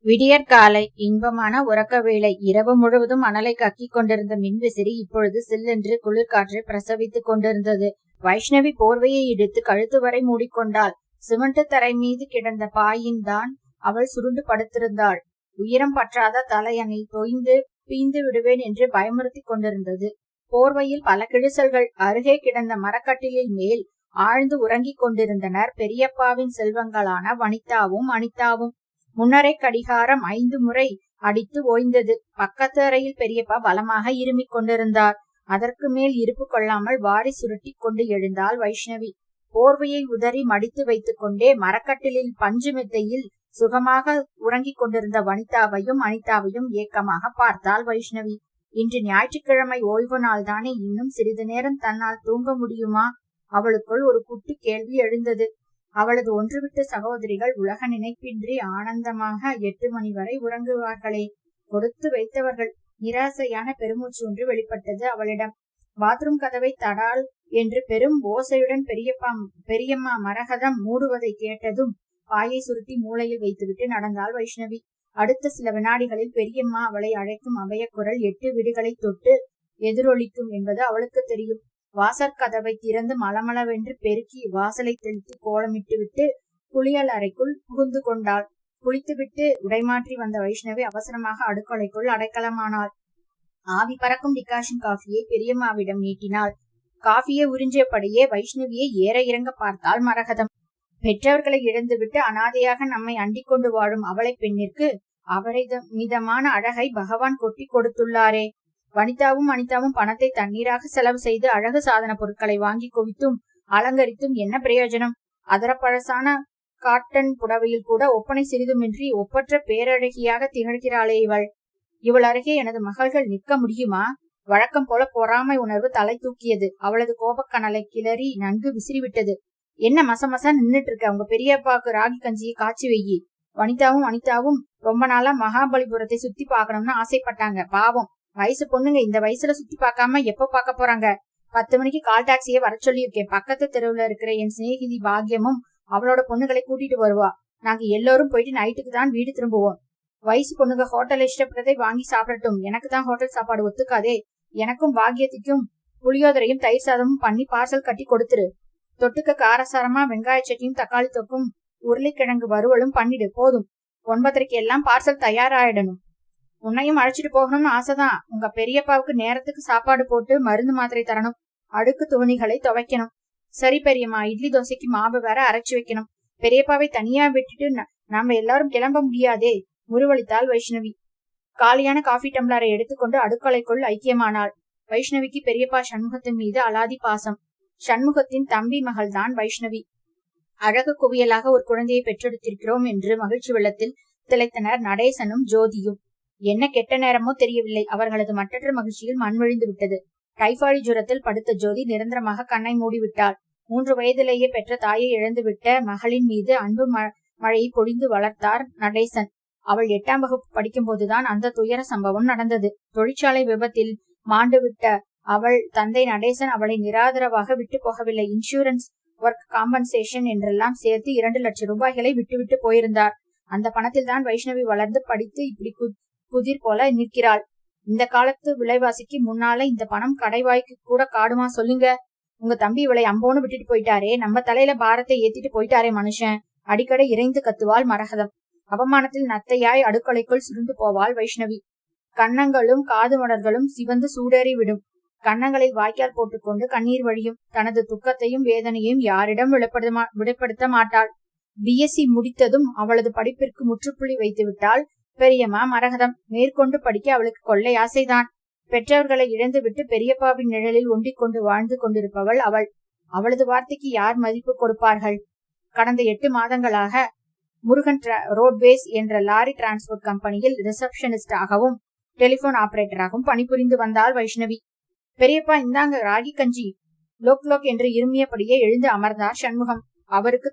விடியற்காலை இன்பமான உறக்க வேளை. இரவு முழுவதும் அனலை கக்கிக் கொண்டிருந்த மின்விசிறி இப்பொழுது சில்லென்று குளிர்காற்றை பிரசவித்துக் கொண்டிருந்தது. வைஷ்ணவி போர்வையை இழுத்து கழுத்து வரை மூடிக்கொண்டாள். சிமெண்ட் தரை மீது கிடந்த பாயின் தான் அவள் சுருண்டு படுத்திருந்தாள். உயரம் பற்றாத தலையணை தொய்ந்து பீந்து விடுவேன் என்று பயமுறுத்தி கொண்டிருந்தது. போர்வையில் பல கிழிசல்கள். அருகே கிடந்த மரக்கட்டிலில் மேல் ஆழ்ந்து உறங்கிக் கொண்டிருந்தனர் பெரியப்பாவின் செல்வங்களான வனிதாவும் அனிதாவும். முன்னரை கடிகாரம் 5 முறை அடித்து ஓய்ந்தது. பக்கத்து அறையில் பெரியப்பா பலமாக இருமிக் கொண்டிருந்தார். அதற்கு மேல் இருப்பு கொள்ளாமல் வாரி சுருட்டி கொண்டு எழுந்தாள் வைஷ்ணவி. போர்வையை உதறி மடித்து வைத்துக் கொண்டே மரக்கட்டிலில் பஞ்சு மெத்தையில் சுகமாக உறங்கிக் கொண்டிருந்த வனிதாவையும் அனிதாவையும் ஏக்கமாக பார்த்தாள் வைஷ்ணவி. இன்று ஞாயிற்றுக்கிழமை ஓய்வு நாள் தானே, இன்னும் சிறிது நேரம் தன்னால் தூங்க முடியுமா? அவளுக்குள் ஒரு குட்டி கேள்வி எழுந்தது. அவளது ஒன்றுவிட்ட சகோதரிகள் உலக நினைப்பின்றி ஆனந்தமாக 8 மணி வரை உறங்குவார்களே. கொடுத்து வைத்தவர்கள். நிராசையான பெருமூச்சு ஒன்று வெளிப்பட்டது அவளிடம். பாத்ரூம் கதவை தடால் என்று பெரும் ஓசையுடன் பெரியம்மா மரகதம் மூடுவதை கேட்டதும் பாயை சுருட்டி மூளையில் வைத்துவிட்டு நடந்தாள் வைஷ்ணவி. அடுத்த சில வினாடிகளில் பெரியம்மா அவளை அழைக்கும் அபயக்குரல் 8 வீடுகளை தொட்டு எதிரொலிக்கும் என்பது அவளுக்கு தெரியும். வாசற்கதவை திறந்து மலமளவென்று பெருக்கி வாசலை தெளித்து கோலமிட்டு விட்டு குளியல் அறைக்குள் புகுந்து கொண்டாள். குளித்துவிட்டு உடைமாற்றி வந்த வைஷ்ணவி அவசரமாக அடுக்கலைக்குள் அடைக்கலமானாள். ஆவி பறக்கும் டிகாஷன் காஃபியை பெரியம்மாவிடம் நீட்டினாள். காஃபியை உறிஞ்சியபடியே வைஷ்ணவியை ஏற இறங்க பார்த்தாள் மரகதம். பெற்றவர்களை இழந்துவிட்டு அனாதையாக நம்மை அண்டிக் கொண்டு வாழும் அவளை பெண்ணிற்கு மிதமான அழகை பகவான் கொட்டி கொடுத்துள்ளாரே. வனிதாவும் அனிதாவும் பணத்தை தண்ணீராக செலவு செய்து அழகு சாதன பொருட்களை வாங்கி குவித்தும் அலங்கரித்தும் என்ன பிரயோஜனம்? அதரப்பழசான காட்டன் புடவையில் கூட ஒப்பனை சிறிதுமின்றி ஒப்பற்ற பேரழகியாக திகழ்கிறாளே இவள். இவள் அருகே எனது மகள்கள் நிற்க முடியுமா? வழக்கம் போல பொறாமை உணர்வு தலை தூக்கியது. அவளது கோபக்கனலை கிளறி நன்கு விசிறிவிட்டது. என்ன மசமசா நின்னுட்டு இருக்க? உங்க பெரியப்பாவுக்கு ராகி கஞ்சியை காய்ச்சி வெயி. வனிதாவும் அனிதாவும் ரொம்ப நாளா மகாபலிபுரத்தை சுத்தி பார்க்கணும்னு ஆசைப்பட்டாங்க. பாவம், வயசு பொண்ணுங்க இந்த வயசுல சுத்தி பார்க்காம எப்ப பார்க்க போறாங்க? 10 மணிக்கு கால் டாக்ஸியை வர சொல்லியிருக்கேன். பக்கத்து தெருவுல இருக்கிற என் சிநேகிதி பாக்கியமும் அவளோட பொண்ணுகளை கூட்டிட்டு வருவா. நாங்க எல்லோரும் போயிட்டு நைட்டுக்கு தான் வீடு திரும்புவோம். வயசு பொண்ணுங்க ஹோட்டல் இஷ்டப்பட்டதை வாங்கி சாப்பிடட்டும். எனக்கு தான் ஹோட்டல் சாப்பாடு ஒத்துக்காதே. எனக்கும் பாக்கியத்துக்கும் புளியோதரையும் தயிர் சாதமும் பண்ணி பார்சல் கட்டி கொடுத்துரு. தொட்டுக்க காரசாரமா வெங்காய சட்னியும் தக்காளி தொக்கும் உருளைக்கிழங்கு வறுவலும் பண்ணிடு. போதும். 9:30 எல்லாம் பார்சல் தயாராயிடணும். உன்னையும் அழைச்சிட்டு போகணும்னு ஆசைதான். உங்க பெரியப்பாவுக்கு நேரத்துக்கு சாப்பாடு போட்டு மருந்து மாத்திரை தரணும். அடுக்கு துணிகளை துவைக்கணும். சரி பெரியம்மா, இட்லி தோசைக்கு மாவு வேற அரைச்சு வைக்கணும். பெரியப்பாவை தனியா விட்டுட்டு நாம எல்லாரும் கிளம்ப முடியாதே. முறுவலித்தாள் வைஷ்ணவி. காலியான காஃபி டம்ளரை எடுத்துக்கொண்டு அடுக்கலைக்குள் ஐக்கியமானாள். வைஷ்ணவிக்கு பெரியப்பா சண்முகத்தின் மீது அலாதி பாசம். சண்முகத்தின் தம்பி மகள் தான் வைஷ்ணவி. அழகு குவியலாக ஒரு குழந்தையை பெற்றெடுத்திருக்கிறோம் என்று மகிழ்ச்சி வெள்ளத்தில் திளைத்தனர் நடேசனும் ஜோதியும். என்ன கெட்ட நேரமோ தெரியவில்லை. அவர்களது மற்றற்ற மகிழ்ச்சியில் மண்விழிந்து விட்டது. டைபாய்டு ஜுரத்தில் படுத்த ஜோதி நிரந்தரமாக கண்ணை மூடிவிட்டாள். 3 வயதிலேயே பெற்ற தாயை இழந்துவிட்ட மகளின் மீது அன்பு மழையை பொழிந்து வளர்த்தார் நடேசன். அவள் 8ஆம் வகுப்பு படிக்கும் போதுதான் அந்த துயர சம்பவம் நடந்தது. தொழிற்சாலை விபத்தில் மாண்டுவிட்ட அவள் தந்தை நடேசன் அவளை நிராதரவாக விட்டு போகவில்லை. இன்சூரன்ஸ், ஒர்க் காம்பன்சேஷன் என்றெல்லாம் சேர்த்து 2 லட்சம் ரூபாய்களை விட்டுவிட்டு போயிருந்தார். அந்த பணத்தில் தான் வைஷ்ணவி வளர்ந்து படித்து இப்படி புதிர் போல நிற்கிறாள். இந்த காலத்து விலைவாசிக்கு முன்னால இந்த பணம் கடைவாய்க்கு கூட காடுமா சொல்லுங்க? உங்க தம்பி இவளை அம்போன்னு விட்டுட்டு போயிட்டாரே. நம்ம தலையில பாரத்தை ஏத்திட்டு போயிட்டாரே மனுஷன். அடிக்கடி இறைந்து கத்துவாள் மரகதம். அவமானத்தில் நத்தையாய் அடுக்கலைக்குள் சுருண்டு போவாள் வைஷ்ணவி. கன்னங்களும் காது மடர்களும் சிவந்து சூடேறி விடும். கன்னங்களில் வாய்க்கால் போட்டுக்கொண்டு கண்ணீர் வழியும். தனது துக்கத்தையும் வேதனையும் யாரிடம் வெளிப்படுத்த மாட்டாள். பிஎஸ்சி முடித்ததும் அவளது படிப்பிற்கு முற்றுப்புள்ளி வைத்து விட்டாள் பெரியம்மா மரகதம். மேற்கொண்டு படிக்க அவளுக்கு கொள்ளை ஆசைதான். பெற்றவர்களை இழந்துவிட்டு பெரியப்பாவின் நிழலில் ஒண்டிக் கொண்டு வாழ்ந்து கொண்டிருப்பவள் அவள். அவளது வார்த்தைக்கு யார் மதிப்பு கொடுப்பார்கள்? கடந்த 8 மாதங்களாக முருகன் ரோட்வேஸ் என்ற லாரி டிரான்ஸ்போர்ட் கம்பெனியில் ரிசப்ஷனிஸ்டாகவும் டெலிபோன் ஆபரேட்டராகவும் பணிபுரிந்து வந்தாள் வைஷ்ணவி. பெரியப்பா, இந்தாங்க ராகி கஞ்சி. லோக் லோக் என்று இருமியபடியே எழுந்து அமர்ந்தார் சண்முகம். அவருக்கு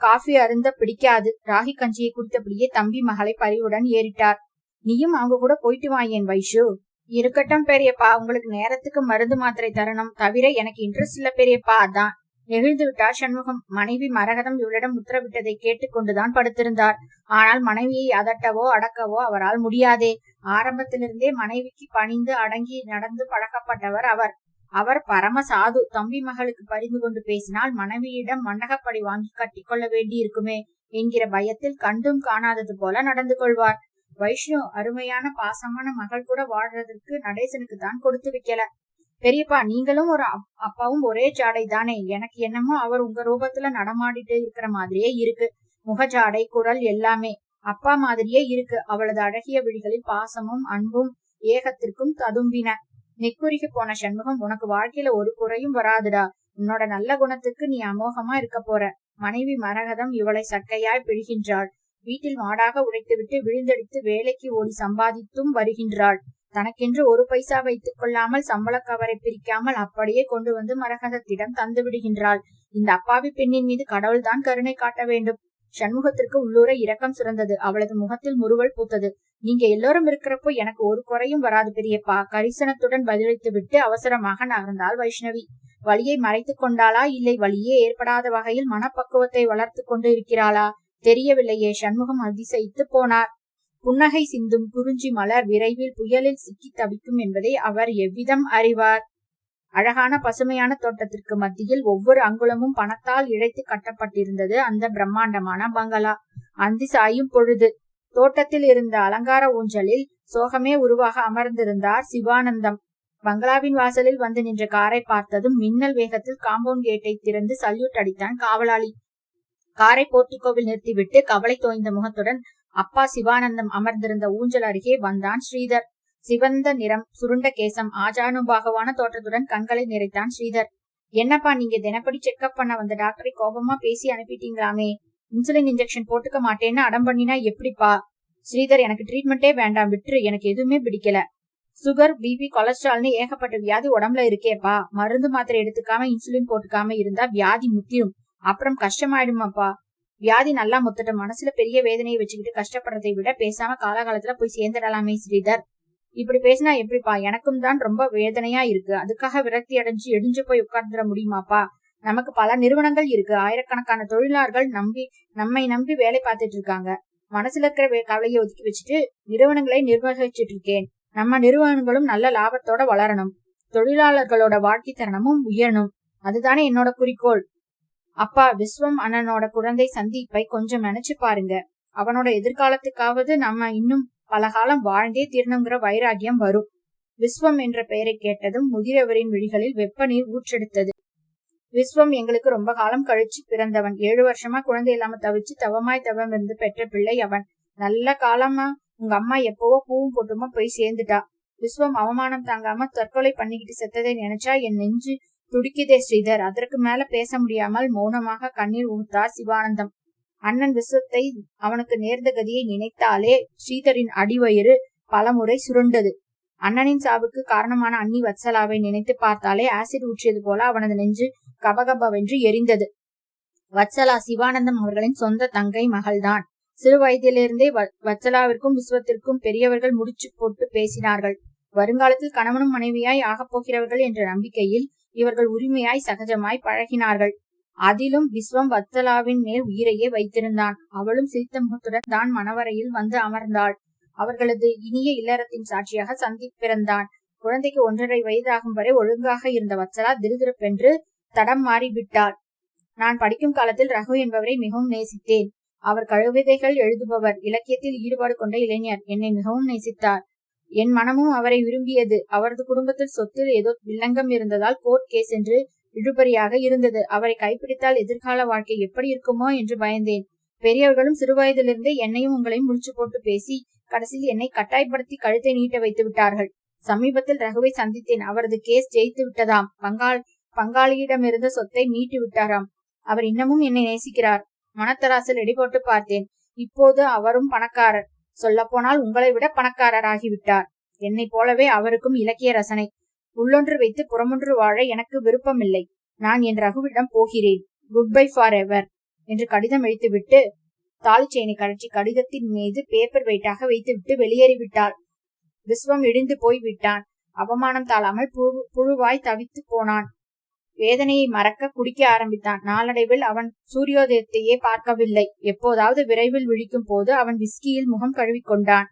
காஃபி அருந்த பிடிக்காது. ராகி கஞ்சியை குடித்தபடியே தம்பி மகளை பரிவுடன் ஏறிட்டார். நீயும் அவங்க கூட போயிட்டு வாயேன் வைஷு. இருக்கட்டும் பெரியப்பா, உங்களுக்கு நேரத்துக்கு மருந்து மாத்திரை தரணும். தவிர எனக்கு இன்ட்ரெஸ்ட் இல்ல பெரியப்பா. அதான் நெகிழ்ந்து விட்டார் சண்முகம். மனைவி மரகதம் இவளிடம் உத்தரவிட்டதை கேட்டுக்கொண்டுதான் படுத்திருந்தார். ஆனால் மனைவியை அதட்டவோ அடக்கவோ அவரால் முடியாதே. ஆரம்பத்திலிருந்தே மனைவிக்கு பணிந்து அடங்கி நடந்து பழக்கப்பட்டவர் அவர். அவர் பரம சாது. தம்பி மகளுக்கு பரிந்து கொண்டு பேசினால் மனைவியிடம் மண்டகப்படி வாங்கி கட்டிக்கொள்ள வேண்டி இருக்குமே என்கிற பயத்தில் கண்டும் காணாதது போல நடந்து கொள்வார். வைஷ்ணு அருமையான பாசமான மகள் கூட வாழ்றதற்கு நடேசனுக்கு தான் கொடுத்து வைக்கல. பெரியப்பா, நீங்களும் ஒரு அப்பாவும் ஒரே ஜாடை தானே? எனக்கு என்னமோ அவர் உங்க ரூபத்துல நடமாடிட்டு இருக்கிற மாதிரியே இருக்கு. முகஜாடை, குரல் எல்லாமே அப்பா மாதிரியே இருக்கு. அவளது அழகிய விழிகளில் பாசமும் அன்பும் ஏகத்திற்கும் ததும்பின. நெக்குருகி போன சண்முகம், உனக்கு வாழ்க்கையில ஒரு குறையும் வராதுடா. உன்னோட நல்ல குணத்துக்கு நீ அமோகமா இருக்க போற. மனைவி மரகதம் இவளை சக்கையாய் பிழிகின்றாள். வீட்டில் மாடாக உழைத்துவிட்டு விழுந்தடித்து வேலைக்கு ஓடி சம்பாதித்தும் வருகின்றாள். தனக்கென்று ஒரு பைசா வைத்துக் கொள்ளாமல் சம்பள கவரை பிரிக்காமல் அப்படியே கொண்டு வந்து மரகதத்திடம் தந்து விடுகின்றாள். இந்த அப்பாவி பெண்ணின் மீது கடவுள்தான் கருணை காட்ட வேண்டும். சண்முகத்திற்கு உள்ளூர இரக்கம் சுரந்தது. அவளது முகத்தில் முறுவல் பூத்தது. நீங்க எல்லோரும் இருக்கிறப்போ எனக்கு ஒரு குறையும் வராது பெரியப்பா. கரிசனத்துடன் பதிலளித்து விட்டு அவசரமாக நகர்ந்தாள் வைஷ்ணவி. வலியை மறைத்து கொண்டாளா, இல்லை வலியே ஏற்படாத வகையில் மனப்பக்குவத்தை வளர்த்து கொண்டு இருக்கிறாளா தெரியவில்லையே. சண்முகம் அதிசயித்து போனார். புன்னகை சிந்தும் குறிஞ்சி மலர் விரைவில் புயலில் சிக்கி தவிக்கும் என்பதை அவர் எவ்விதம் அறிவார்? அழகான பசுமையான தோட்டத்திற்கு மத்தியில் ஒவ்வொரு அங்குலமும் பணத்தால் இழைத்து கட்டப்பட்டிருந்தது அந்த பிரம்மாண்டமான பங்களா. அந்தி சாயும் பொழுது தோட்டத்தில் இருந்த அலங்கார ஊஞ்சலில் சோகமே உருவாக அமர்ந்திருந்தார் சிவானந்தம். பங்களாவின் வாசலில் வந்து நின்ற காரை பார்த்ததும் மின்னல் வேகத்தில் காம்பவுண்ட் கேட்டை திறந்து சல்யூட் அடித்தான் காவலாளி. காரை போர்ட்டிகோவில் நிறுத்திவிட்டு கவலை தோய்ந்த முகத்துடன் அப்பா சிவானந்தம் அமர்ந்திருந்த ஊஞ்சல் அருகே வந்தான் ஸ்ரீதர். சிவந்த நிறம், சுருண்ட கேசம், ஆஜானுபாகவான தோற்றத்துடன் கண்களை நிறைத்தான் ஸ்ரீதர். என்னப்பா, நீங்க தினப்படி செக்அப் பண்ண வந்த டாக்டரை கோபமா பேசி அனுப்பிட்டீங்களாமே? இன்சுலின் இன்ஜெக்ஷன் போட்டுக்க மாட்டேன்னு அடம் பண்ணினா எப்படிப்பா? ஸ்ரீதர், எனக்கு ட்ரீட்மெண்டே வேண்டாம், விட்டுரு. எனக்கு எதுவுமே பிடிக்கல. சுகர், பிபி, கொலஸ்ட்ரால்னு ஏகப்பட்ட வியாதி உடம்புல இருக்கேப்பா. மருந்து மாத்திரை எடுத்துக்காம இன்சுலின் போட்டுக்காம இருந்தா வியாதி முத்திரும். அப்புறம் கஷ்டமாயிடுமாப்பா. வியாதி நல்லா முத்தட்டும். மனசுல பெரிய வேதனையை வச்சுக்கிட்டு கஷ்டப்படுறதை விட பேசாம காலகாலத்துல போய் சேர்ந்துடலாமே ஸ்ரீதர். இப்படி பேசினா எப்படிப்பா? எனக்கும் தான் ரொம்ப வேதனையா இருக்கு. அதுக்காக விரக்தி அடைஞ்சு எடிஞ்சு போய் உட்கார்ந்துட முடியுமாப்பா? நமக்கு பல நிறுவனங்கள் இருக்கு. ஆயிரக்கணக்கான தொழிலாளர்கள் நம்மை நம்பி வேலை பார்த்துட்டு இருக்காங்க. மனசுல இருக்கிற கவலையை ஒதுக்கி வச்சுட்டு நிறுவனங்களை நிர்வகிச்சுட்டு இருக்கேன். நம்ம நிறுவனங்களும் நல்ல லாபத்தோட வளரணும். தொழிலாளர்களோட வாழ்க்கை தரமும் உயரணும். அதுதானே என்னோட குறிக்கோள். அப்பா, விஸ்வம் அண்ணனோட குழந்தை சந்தீப்பை கொஞ்சம் நினைச்சு பாருங்க. அவனோட எதிர்காலத்துக்காவது நம்ம இன்னும் பல காலம் வாழ்ந்தே தீரணுங்கிற வைராகியம் வரும். விஸ்வம் என்ற பெயரை கேட்டதும் முதிரவரின் விழிகளில் வெப்ப நீர் ஊற்றெடுத்தது. விஸ்வம் எங்களுக்கு ரொம்ப காலம் கழிச்சு பிறந்தவன். 7 வருஷமா குழந்தை இல்லாம தவிச்சு தவமாய் தவம் இருந்து பெற்ற பிள்ளை அவன். நல்ல காலமா உங்க அம்மா எப்பவோ பூவும் போட்டுமா போய் சேர்ந்துட்டா. விஸ்வம் அவமானம் தாங்காம தற்கொலை பண்ணிக்கிட்டு செத்ததை நினைச்சா என் நெஞ்சு துடிக்குதே ஸ்ரீதர். அதற்கு மேல பேச முடியாமல் மௌனமாக கண்ணீர் ஊத்தார் சிவானந்தம். அண்ணன் விஸ்வத்தை அவனுக்கு நேர்ந்த கதியை நினைத்தாலே ஸ்ரீதரின் அடிவயிறு பலமுறை சுருண்டது. அண்ணனின் சாவுக்கு காரணமான அண்ணி வத்சலாவை நினைத்து பார்த்தாலே ஆசிட் ஊற்றியது போல அவனது நெஞ்சு கபகபவென்று எரிந்தது. வத்சலா சிவானந்தம் அவர்களின் சொந்த தங்கை மகள்தான். சிறு வயதிலிருந்தே வத்சலாவிற்கும் விஸ்வத்திற்கும் பெரியவர்கள் முடிச்சு போட்டு பேசினார்கள். வருங்காலத்தில் கணவனும் மனைவியாய் ஆகப் போகிறவர்கள் என்ற நம்பிக்கையில் இவர்கள் உரிமையாய் சகஜமாய் பழகினார்கள். அதிலும் விஸ்வம் வத்சலாவின் மேல் உயிரையே வைத்திருந்தான். அவளும் சிரித்த முகத்துடன் தான் மணவரையில் வந்து அமர்ந்தாள். அவர்களது இனிய இல்லறத்தின் சாட்சியாக சந்தீப் பிறந்தான். குழந்தைக்கு 1.5 வயதாகும் வரை ஒழுங்காக இருந்த வத்சலா திடுதிடுப்பென்று தடம் மாறிவிட்டாள். நான் படிக்கும் காலத்தில் ரகு என்பவரை மிகவும் நேசித்தேன். அவர் கவிதைகள் எழுதுபவர், இலக்கியத்தில் ஈடுபாடு கொண்ட இளைஞர். என்னை மிகவும் நேசித்தார். என் மனமும் அவரை விரும்பியது. அவரது குடும்பத்தில் சொத்தில் ஏதோ வில்லங்கம் இருந்ததால் கோர்ட் கேஸ் என்று இழுபறியாக இருந்தது. அவரை கைப்பிடித்தால் எதிர்கால வாழ்க்கை எப்படி இருக்குமோ என்று பயந்தேன். பெரியவர்களும் சிறுவயதிலிருந்தே என்னையும் உங்களையும் முடிச்சு போட்டு பேசி கடைசியில் என்னை கட்டாயப்படுத்தி கழுத்தை நீட்ட வைத்து விட்டார்கள். சமீபத்தில் ரகுவை சந்தித்தேன். அவரது கேஸ் ஜெயித்து விட்டதாம். பங்காளியிடமிருந்த சொத்தை மீட்டு விட்டாராம். அவர் இன்னமும் என்னை நேசிக்கிறார். மனத்தராசில் எடை போட்டு பார்த்தேன். இப்போது அவரும் பணக்காரர். சொல்ல போனால் உங்களை விட பணக்காரர் ஆகிவிட்டார். என்னை போலவே அவருக்கும் இலக்கிய ரசனை. உள்ளொன்று வைத்து புறமொன்று வாழ எனக்கு விருப்பமில்லை. நான் என் ரகுவிடம் போகிறேன். குட் பை ஃபார் எவர் என்று கடிதம் எழுத்துவிட்டு தாலி செயினை கழற்றி கடிதத்தின் மீது பேப்பர் வெயிட்டாக வைத்துவிட்டு வெளியேறிவிட்டாள். விஸ்வம் இடிந்து போய் விட்டான். அவமானம் தாழாமல் புழுவாய் தவித்து போனான். வேதனையை மறக்க குடிக்க ஆரம்பித்தான். நாளடைவில் அவன் சூரியோதயத்தையே பார்க்கவில்லை. எப்போதாவது விரைவில் விழிக்கும் போது அவன் விஸ்கியில் முகம் கழுவிக்கொண்டான்.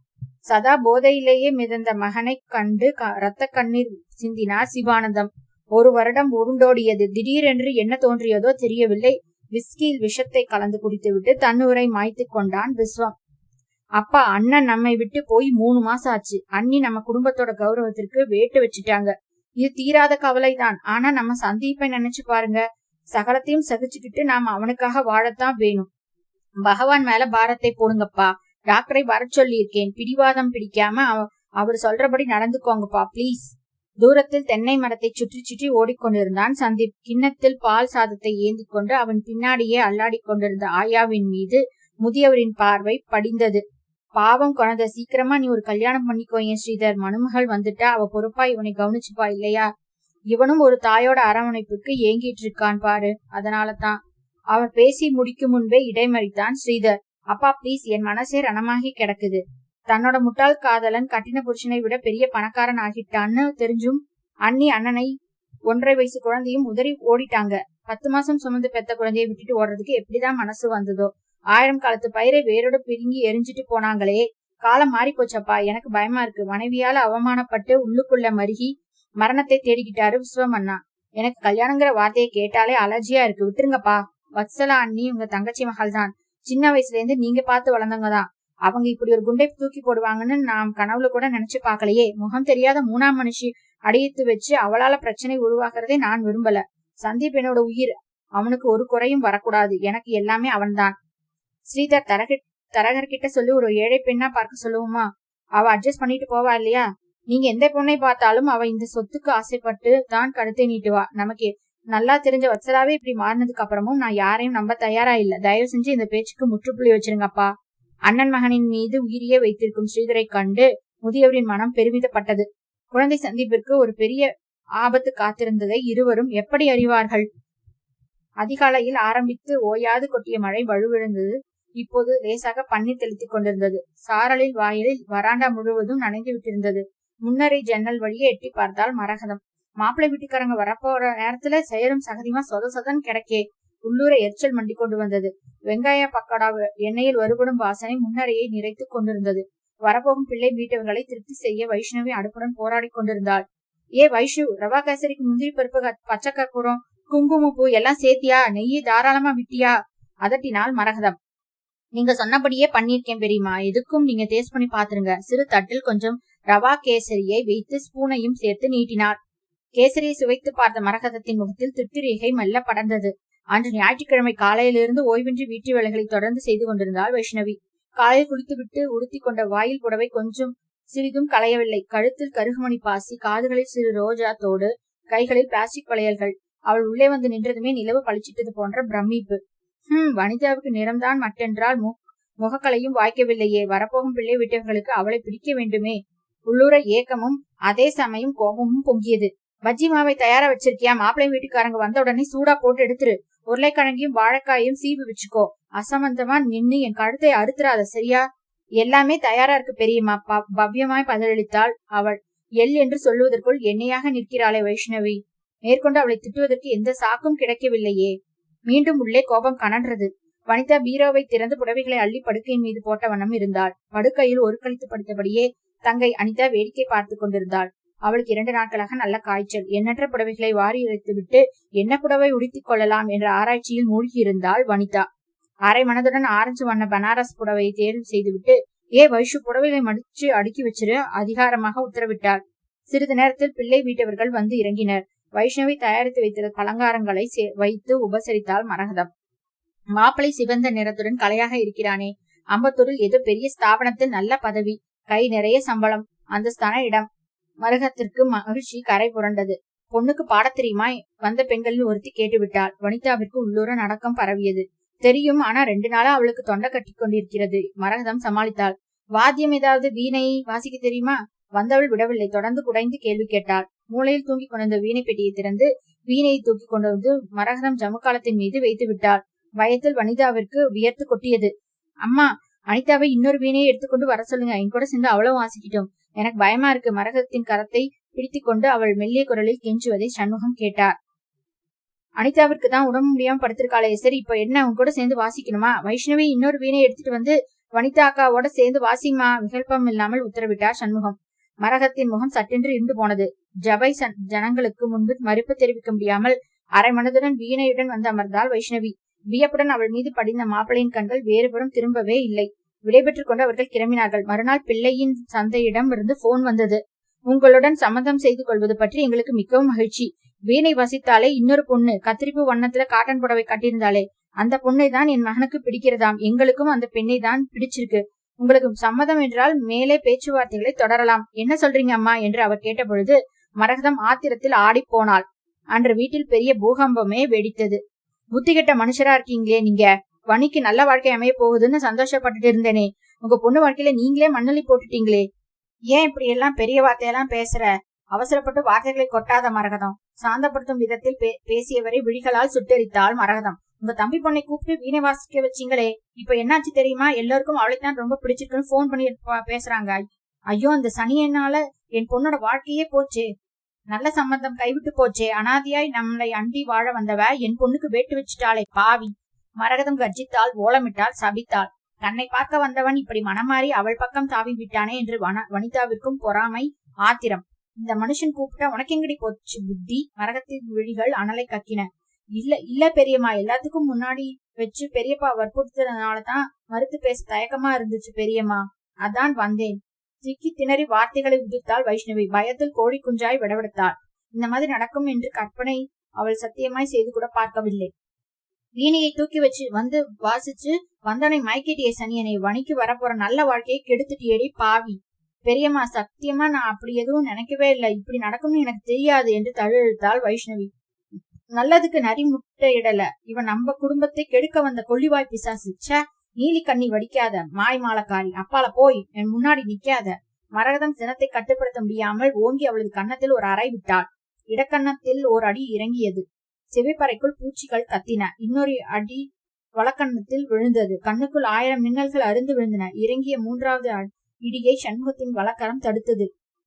சதா போதையிலேயே மிதந்த மகனை கண்டு இரத்த கண்ணீர் சிந்தினார் சிவானந்தம். 1 வருடம் உருண்டோடியது. திடீரென்று என்ன தோன்றியதோ தெரியவில்லை. விஸ்கியில் விஷத்தை கலந்து குடித்துவிட்டு தன்னுரை மாய்த்து கொண்டான் விஸ்வம். அப்பா, அண்ணன் நம்மை விட்டு போய் 3 மாசம் ஆச்சு. அண்ணி நம்ம குடும்பத்தோட கௌரவத்திற்கு வேட்டு வச்சுட்டாங்க. இது தீராத கவலைதான். ஆனா நம்ம சந்தீப்பை நினைச்சு பாருங்க. சகலத்தையும் சகிச்சுக்கிட்டு நாம அவனுக்காக வாழத்தான் வேணும். பகவான் மேல பாரத்தை போடுங்கப்பா. டாக்டரை வர சொல்லி இருக்கேன். பிடிவாதம் பிடிக்காம அவர் சொல்றபடி நடந்துக்கோங்கப்பா பிளீஸ். தூரத்தில் தென்னை மரத்தை சுற்றி சுற்றி ஓடிக்கொண்டிருந்தான் சந்தீப். கிண்ணத்தில் பால் சாதத்தை ஏந்தி கொண்டு அவன் பின்னாடியே அல்லாடி கொண்டிருந்த ஆயாவின் மீது முதியவரின் பார்வை படிந்தது. பாவம் குழந்தை, சீக்கிரமா நீ ஒரு கல்யாணம் பண்ணிக்கோயேன் ஸ்ரீதர். மணுமகள் வந்துட்டா அவ பொறுப்பா இவனை கவனிச்சுப்பா இல்லையா? இவனும் ஒரு தாயோட அரவணைப்புக்கு ஏங்கிட்டு இருக்கான் பாரு. அதனாலதான். அவர் பேசி முடிக்கும் முன்பே இடைமறித்தான் ஸ்ரீதர். அப்பா பிளீஸ், என் மனசே ரணமாகி கிடக்குது. தன்னோட முட்டாள் காதலன் கட்டின புருஷனை விட பெரிய பணக்காரன் ஆகிட்டான்னு தெரிஞ்சும் அண்ணி அண்ணனை 1.5 வயசு குழந்தையும் உதறி ஓடிட்டாங்க. 10 மாசம் சுமந்து பெத்த குழந்தையை விட்டுட்டு ஓடுறதுக்கு எப்படிதான் மனசு வந்ததோ? 1000 காலத்து பயிரை வேரோட பிரிங்கி எரிஞ்சிட்டு போனாங்களே. காலம் மாறி போச்சப்பா. எனக்கு பயமா இருக்கு. மனைவியால அவமானப்பட்டு உள்ளுக்குள்ள மருகி மரணத்தை தேடிக்கிட்டாரு விஸ்வமண்ணா. எனக்கு கல்யாணங்கிற வார்த்தையை கேட்டாலே அலர்ஜியா இருக்கு. விட்டுருங்கப்பா. வத்சலா அண்ணி உங்க தங்கச்சி மகள் தான். சின்ன வயசுல இருந்து நீங்க பார்த்து வளர்ந்தவங்க தான். அவங்க இப்படி ஒரு குண்டை தூக்கி போடுவாங்கன்னு நாம் கனவுல கூட நினைச்சு பாக்கலையே. முகம் தெரியாத 3ஆம் மனுஷி அடியத்து வச்சு அவளால பிரச்சனை உருவாக்குறதே நான் விரும்பல. சந்தீப் என்னோட உயிர். அவனுக்கு ஒரு குறையும் வரக்கூடாது. எனக்கு எல்லாமே அவன்தான். ஸ்ரீதர் தரகர்கிட்ட சொல்லி ஒரு ஏழை பெண்ணா பார்க்க சொல்லுவோமா? அவ அட்ஜஸ்ட் பண்ணிட்டு போவா இல்லையா? நீங்க எந்த பொண்ணை பார்த்தாலும் அவ இந்த சொத்துக்கு ஆசைப்பட்டு தான் கழுத்தை நீட்டுவா. நமக்கு நல்லா தெரிஞ்ச வத்சலாவே இப்படி மாறினதுக்கு அப்புறமும் நான் யாரையும் நம்ப தயாரா இல்ல. தயவு செஞ்சு இந்த பேச்சுக்கு முற்றுப்புள்ளி வச்சிருங்கப்பா. அண்ணன் மகனின் மீது உயிரியே வைத்திருக்கும் ஸ்ரீதரை கண்டு முதியவரின் மனம் பெருமிதப்பட்டது. குழந்தை சந்தீப்பிற்கு ஒரு பெரிய ஆபத்து காத்திருந்ததை இருவரும் எப்படி அறிவார்கள்? அதிகாலையில் ஆரம்பித்து ஓயாது கொட்டிய மழை வலுவிழந்தது. இப்போது லேசாக பன்னீர் தெளித்துக் கொண்டிருந்தது. சாரலில் வாயிலில் வராண்டா முழுவதும் நனைந்து விட்டிருந்தது. முன்னரை ஜன்னல் வழியே எட்டி பார்த்தால் மரகதம். மாப்பிள்ளை வீட்டுக்காரங்க வரப்போற நேரத்துல சேரும் சகதியமா சொதசதன் கிடைக்கே. உள்ளூர எரிச்சல் மண்டி கொண்டு வந்தது. வெங்காய பக்கடா எண்ணெயில் வறுபடும் வாசனை முன்னரையை நிறைத்து கொண்டிருந்தது. வரப்போகும் பிள்ளை வீட்டவர்களை திருப்தி செய்ய வைஷ்ணவி அடுப்புடன் போராடி கொண்டிருந்தாள். ஏ வைஷு, ரவா கேசரிக்கு முந்திரி பருப்பு, பச்சை கற்பூரம், குங்குமப்பூ எல்லாம் சேர்த்தியா? நெய்யை தாராளமா விட்டியா? அதட்டினால் மரகதம். நீங்க சொன்னபடியே பண்ணிருக்கேன் பெரியமா. எதுக்கும் நீங்க டேஸ்ட் பண்ணி பாத்துருங்க. சிறு தட்டில் கொஞ்சம் ரவா கேசரியை வைத்து ஸ்பூனையும் சேர்த்து நீட்டினார். கேசரியை சுவைத்து பார்த்த மரகதத்தின் முகத்தில் திருப்தி ரேகை மெல்ல படர்ந்தது. அன்று ஞாயிற்றுக்கிழமை காலையிலிருந்து ஓய்வின்றி வீட்டு வேலைகளை தொடர்ந்து செய்து கொண்டிருந்தாள் வைஷ்ணவி. காலையில் குளித்துவிட்டு உடுத்தி கொண்ட வாயில் புடவை கொஞ்சம் சிறிதும் களையவில்லை. கழுத்தில் கருகுமணி பாசி, காதுகளில் சிறு ரோஜா தோடு, கைகளில் பிளாஸ்டிக் வளையல்கள். அவள் உள்ளே வந்து நின்றதுமே நிலவு பளிச்சிட்டது போன்ற பிரமிப்பு. வனிதாவுக்கு நிறம்தான் மட்டென்றால் முகக்கலையும் வாய்க்கவில்லையே. வரப்போகும் பிள்ளை வீட்டவர்களுக்கு அவளை பிடிக்க வேண்டுமே. உள்ளூர ஏக்கமும் அதே சமயம் கோபமும் பொங்கியது. பஜ்ஜி மாவை தயாரா வச்சிருக்கியா? மாப்பிள்ளை வீட்டுக்காரங்க வந்த உடனே சூடா போட்டு எடுத்துரு. உருளைக்கிழங்கையும் வாழைக்காயையும் சீவி வச்சுக்கோ. அசமந்தமா நின்னு என் கழுத்தை அறுத்துறாத, சரியா? எல்லாமே தயாரா இருக்கு பெரியம்மா, பவ்யமாய் பதிலளித்தாள் அவள். எல் என்று சொல்லுவதற்குள் எண்ணெயாக நிற்கிறாளே வைஷ்ணவி. மேற்கொண்டு அவளை திட்டுவதற்கு எந்த சாக்கும் கிடைக்கவில்லையே. மீண்டும் உள்ளே கோபம் கனன்றது. வனிதா பீரோவை திறந்து புடவைகளை அள்ளி படுக்கையின் மீது போட்ட வண்ணம் இருந்தாள். படுக்கையில் ஒரு கழித்து படுத்தபடியே தங்கை அனிதா வேடிக்கை பார்த்து கொண்டிருந்தாள். அவளுக்கு 2 நாட்களாக நல்ல காய்ச்சல். எண்ணற்ற புடவைகளை வாரி இறைத்து விட்டு என்ன புடவை உடுத்திக் கொள்ளலாம் என்ற ஆராய்ச்சியில் மூழ்கி இருந்தாள் வனிதா. அரை மனதுடன் ஆரஞ்சு வண்ண பனாரஸ் புடவையை தேர்வு செய்துவிட்டு, ஏ வைஷு, புடவைகளை மடிச்சு அடுக்கி வச்சிரு, அதிகாரமாக உத்தரவிட்டாள். சிறிது நேரத்தில் பிள்ளை வீட்டவர்கள் வந்து இறங்கினர். வைஷ்ணவி தயாரித்து வைத்திருந்த பலங்காரங்களை வைத்து உபசரித்தாள் மரகதம். மாப்பிளை சிவந்த நிறத்துடன் கலையாக இருக்கிறானே. அம்பத்தூரில் ஏதோ பெரிய ஸ்தாபனத்தில் நல்ல பதவி, கை நிறைய சம்பளம், அந்தஸ்தான இடம். மரகத்திற்கு மகிழ்ச்சி கரை புரண்டது. பொண்ணுக்கு பாடத் தெரியுமா? வந்த பெண்களில் ஒருத்தி கேட்டுவிட்டாள். வனிதாவிற்கு உள்ளூர நடக்கம் பரவியது. தெரியும், ஆனா 2 நாளா அவளுக்கு தொண்டை கட்டி கொண்டிருக்கிறது. மரகதம் சமாளித்தாள். வாத்தியம் ஏதாவது வீணை வாசிக்க தெரியுமா? வந்தவள் விடவில்லை. தொடர்ந்து குடைந்து கேள்வி கேட்டாள். மூளையில் தூங்கி கொண்டிருந்த வீணை பெட்டியை திறந்து வீணையை தூக்கி கொண்டு வந்து மரகதம் ஜமுக்காலத்தின் மீது வைத்து விட்டாள். வயத்தில் வனிதாவிற்கு வியர்த்து கொட்டியது. அம்மா, அனிதாவை இன்னொரு வீணையை எடுத்துக்கொண்டு வர சொல்லுங்க. என் கூட சேர்ந்து அவ்வளவு வாசிக்கிட்டோம். எனக்கு பயமா இருக்கு. மரகதத்தின் கரத்தை பிடித்துக் கொண்டு அவள் மெல்லிய குரலில் கெஞ்சுவதை சண்முகம் கேட்டார். அனிதாவிற்கு தான் உடம்பு முடியாம படுத்திருக்காளே. சரி, இப்ப என்ன உன் கூட சேர்ந்து வாசிக்கணுமா? வைஷ்ணவி இன்னொரு வீணை எடுத்துட்டு வந்து வனிதா அக்காவோட சேர்ந்து வாசிமா, விகல்பம் இல்லாமல் உத்தரவிட்டார் சண்முகம். மரகத்தின் முகம் சட்டென்று இருந்து போனது. ஜபை ஜனங்களுக்கு முன்பு மறுப்பு தெரிவிக்க முடியாமல் அரை மனதுடன் வீணையுடன் வந்து அமர்ந்தாள் வைஷ்ணவி. வியப்புடன் அவள் மீது படிந்த மாப்பிளையின் கண்கள் வேறுபுறம் திரும்பவே இல்லை. விடைபெற்றுக் கொண்டு அவர்கள் கிளம்பினார்கள். மறுநாள் பிள்ளையின் சந்தையிடம் இருந்து போன் வந்தது. உங்களுடன் சம்மதம் செய்து கொள்வது பற்றி எங்களுக்கு மிகவும் மகிழ்ச்சி. வீணை வசித்தாலே இன்னொரு பொண்ணு கத்திரிப்பு வண்ணத்துல காட்டன் புடவை கட்டியிருந்தாலே அந்த பொண்ணை தான் என் மகனுக்கு பிடிக்கிறதாம். எங்களுக்கும் அந்த பெண்ணை தான் பிடிச்சிருக்கு. உங்களுக்கு சம்மதம் என்றால் மேலே பேச்சுவார்த்தைகளை தொடரலாம். என்ன சொல்றீங்க அம்மா என்று அவர் கேட்டபொழுது மரகதம் ஆத்திரத்தில் ஆடி போனாள். அன்று வீட்டில் பெரிய பூகம்பமே வெடித்தது. புத்திகெட்ட மனுஷரா இருக்கீங்களே நீங்க. வனிக்கு நல்ல வாழ்க்கை அமைய போகுதுன்னு சந்தோஷப்பட்டுட்டு இருந்தேனே, உங்க பொண்ணு வாழ்க்கையில நீங்களே மண்ணலி போட்டுட்டீங்களே. ஏன் இப்படி எல்லாம் பெரிய வார்த்தையெல்லாம் பேசுற? அவசரப்பட்டு வார்த்தைகளை கொட்டாத மரகதம். சாந்தப்படுத்தும் விதத்தில் பேசியவரை விழிகளால் சுட்டெரித்தாள் மரகதம். உங்க தம்பி பொண்ணை கூப்பிட்டு வீணை வாசிக்க வச்சீங்களே, இப்ப என்னாச்சு தெரியுமா? எல்லாருக்கும் அவளைத்தான் ரொம்ப பிடிச்சிருக்குன்னு போன் பண்ணி பேசுறாங்க. ஐயோ, அந்த சனியனால என் பொண்ணோட வாழ்க்கையே போச்சே. நல்ல சம்பந்தம் கைவிட்டு போச்சே. அனாதியாய் நம்மளை அண்டி வாழ வந்தவ என் பொண்ணுக்கு வேட்டு வச்சுட்டாளே பாவி. மரகதம் கர்ஜித்தாள், ஓலமிட்டாள், சபித்தாள். தன்னை பார்க்க வந்தவன் இப்படி மனமாறி அவள் பக்கம் தாவி விட்டானே என்று வனிதாவிற்கும் பொறாமை, ஆத்திரம். இந்த மனுஷன் கூப்பிட்டா உனக்கு எங்கடி போச்சு புத்தி? மரகத்தின் விழிகள் அனலை கக்கின. இல்ல பெரியம்மா, எல்லாத்துக்கும் முன்னாடி வச்சு பெரியப்பா வற்புறுத்ததுனாலதான் மறுத்து பேச தயக்கமா இருந்துச்சு பெரியம்மா, அதான் வந்தேன். திக்கி திணறி வார்த்தைகளை உதிர்த்தாள் வைஷ்ணவி. பயத்தில் கோழி குஞ்சாய் விடவிடுத்தாள். இந்த மாதிரி நடக்கும் என்று கற்பனை அவள் சத்தியமாய் செய்து கூட பார்க்கவில்லை. வீணையை தூக்கி வச்சு வந்து வாசிச்சு வந்தனை மயக்கிட்டியே சனியனை. வணிக்கு வரப்போற நல்ல வாழ்க்கையை கெடுத்துட்டியடி பாவி. பெரியம்மா, சத்தியமா நான் அப்படி எதுவும் நினைக்கவே இல்லை. இப்படி நடக்கும்னு எனக்கு தெரியாது என்று தழுழுத்தாள் வைஷ்ணவி. நல்லதுக்கு நரி முட்டையிடல. இவன் நம்ம குடும்பத்தை கெடுக்க வந்த கொள்ளிவாய் பிசாசு. ச, நீலி கண்ணி வடிக்காத மாய் மாலக்காரி. அப்பால போய் என் முன்னாடி நிக்காத. மரகதம் சினத்தை கட்டுப்படுத்த முடியாமல் ஓங்கி அவளது கன்னத்தில் ஒரு அறை விட்டாள். இடக்கண்ணத்தில் ஒரு அடி இறங்கியது. செவிப்பறைக்குள் பூச்சிகள் கத்தின. இன்னொரு அடி வழக்கண்ணத்தில் விழுந்தது. கண்ணுக்குள் 1000 மின்னல்கள் அருந்து விழுந்தன. இறங்கிய 3வது இடியை சண்முகத்தின் வழக்கரம் தடுத்தது.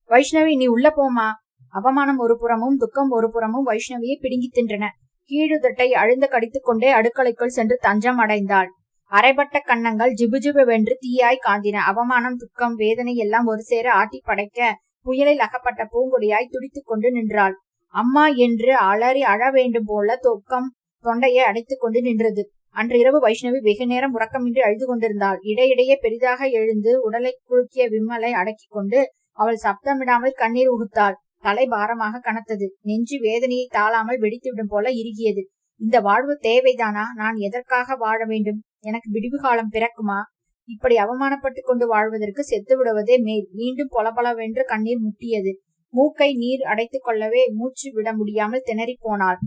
வைஷ்ணவி, நீ உள்ள போமா. அவமானம் ஒரு புறமும் துக்கம் ஒரு புறமும் வைஷ்ணவியை பிடுங்கி தின்றன. கீழுதட்டை அழுந்த கடித்துக் கொண்டே அடுக்கலைக்குள் சென்று தஞ்சம் அடைந்தாள். அரைப்பட்ட கன்னங்கள் ஜிபுஜிபுவென்று தீயாய் காந்தின. அவமானம், துக்கம், வேதனை எல்லாம் ஒரு சேர ஆட்டி படைக்க புயலில் அகப்பட்ட பூங்கொடியாய் துடித்துக் கொண்டு நின்றாள். அம்மா என்று அலறி அழ வேண்டும் போல தொக்கம் தொண்டையை அடைத்துக் கொண்டு நின்றது. அன்று இரவு வைஷ்ணவி வெகு நேரம் உறக்கமின்றி அழுது கொண்டிருந்தாள். இடையிடையே பெரிதாக எழுந்து உடலை குலுக்கிய விம்மலை அடக்கிக் கொண்டு அவள் சப்தமிடாமல் கண்ணீர் உகுத்தாள். தலை பாரமாக கனத்தது. நெஞ்சு வேதனையை தாழாமல் வெடித்துவிடும் போல இறுகியது. இந்த வாழ்வு தேவைதானா? நான் எதற்காக வாழ வேண்டும்? எனக்கு விடிவு காலம் பிறக்குமா? இப்படி அவமானப்பட்டு கொண்டு வாழ்வதற்கு செத்து விடுவதே மேல். மீண்டும் பொலபலவென்று கண்ணீர் முட்டியது. மூக்கை நீர் அடைத்துக் கொள்ளவே மூச்சு விட முடியாமல் திணறி போனாள்.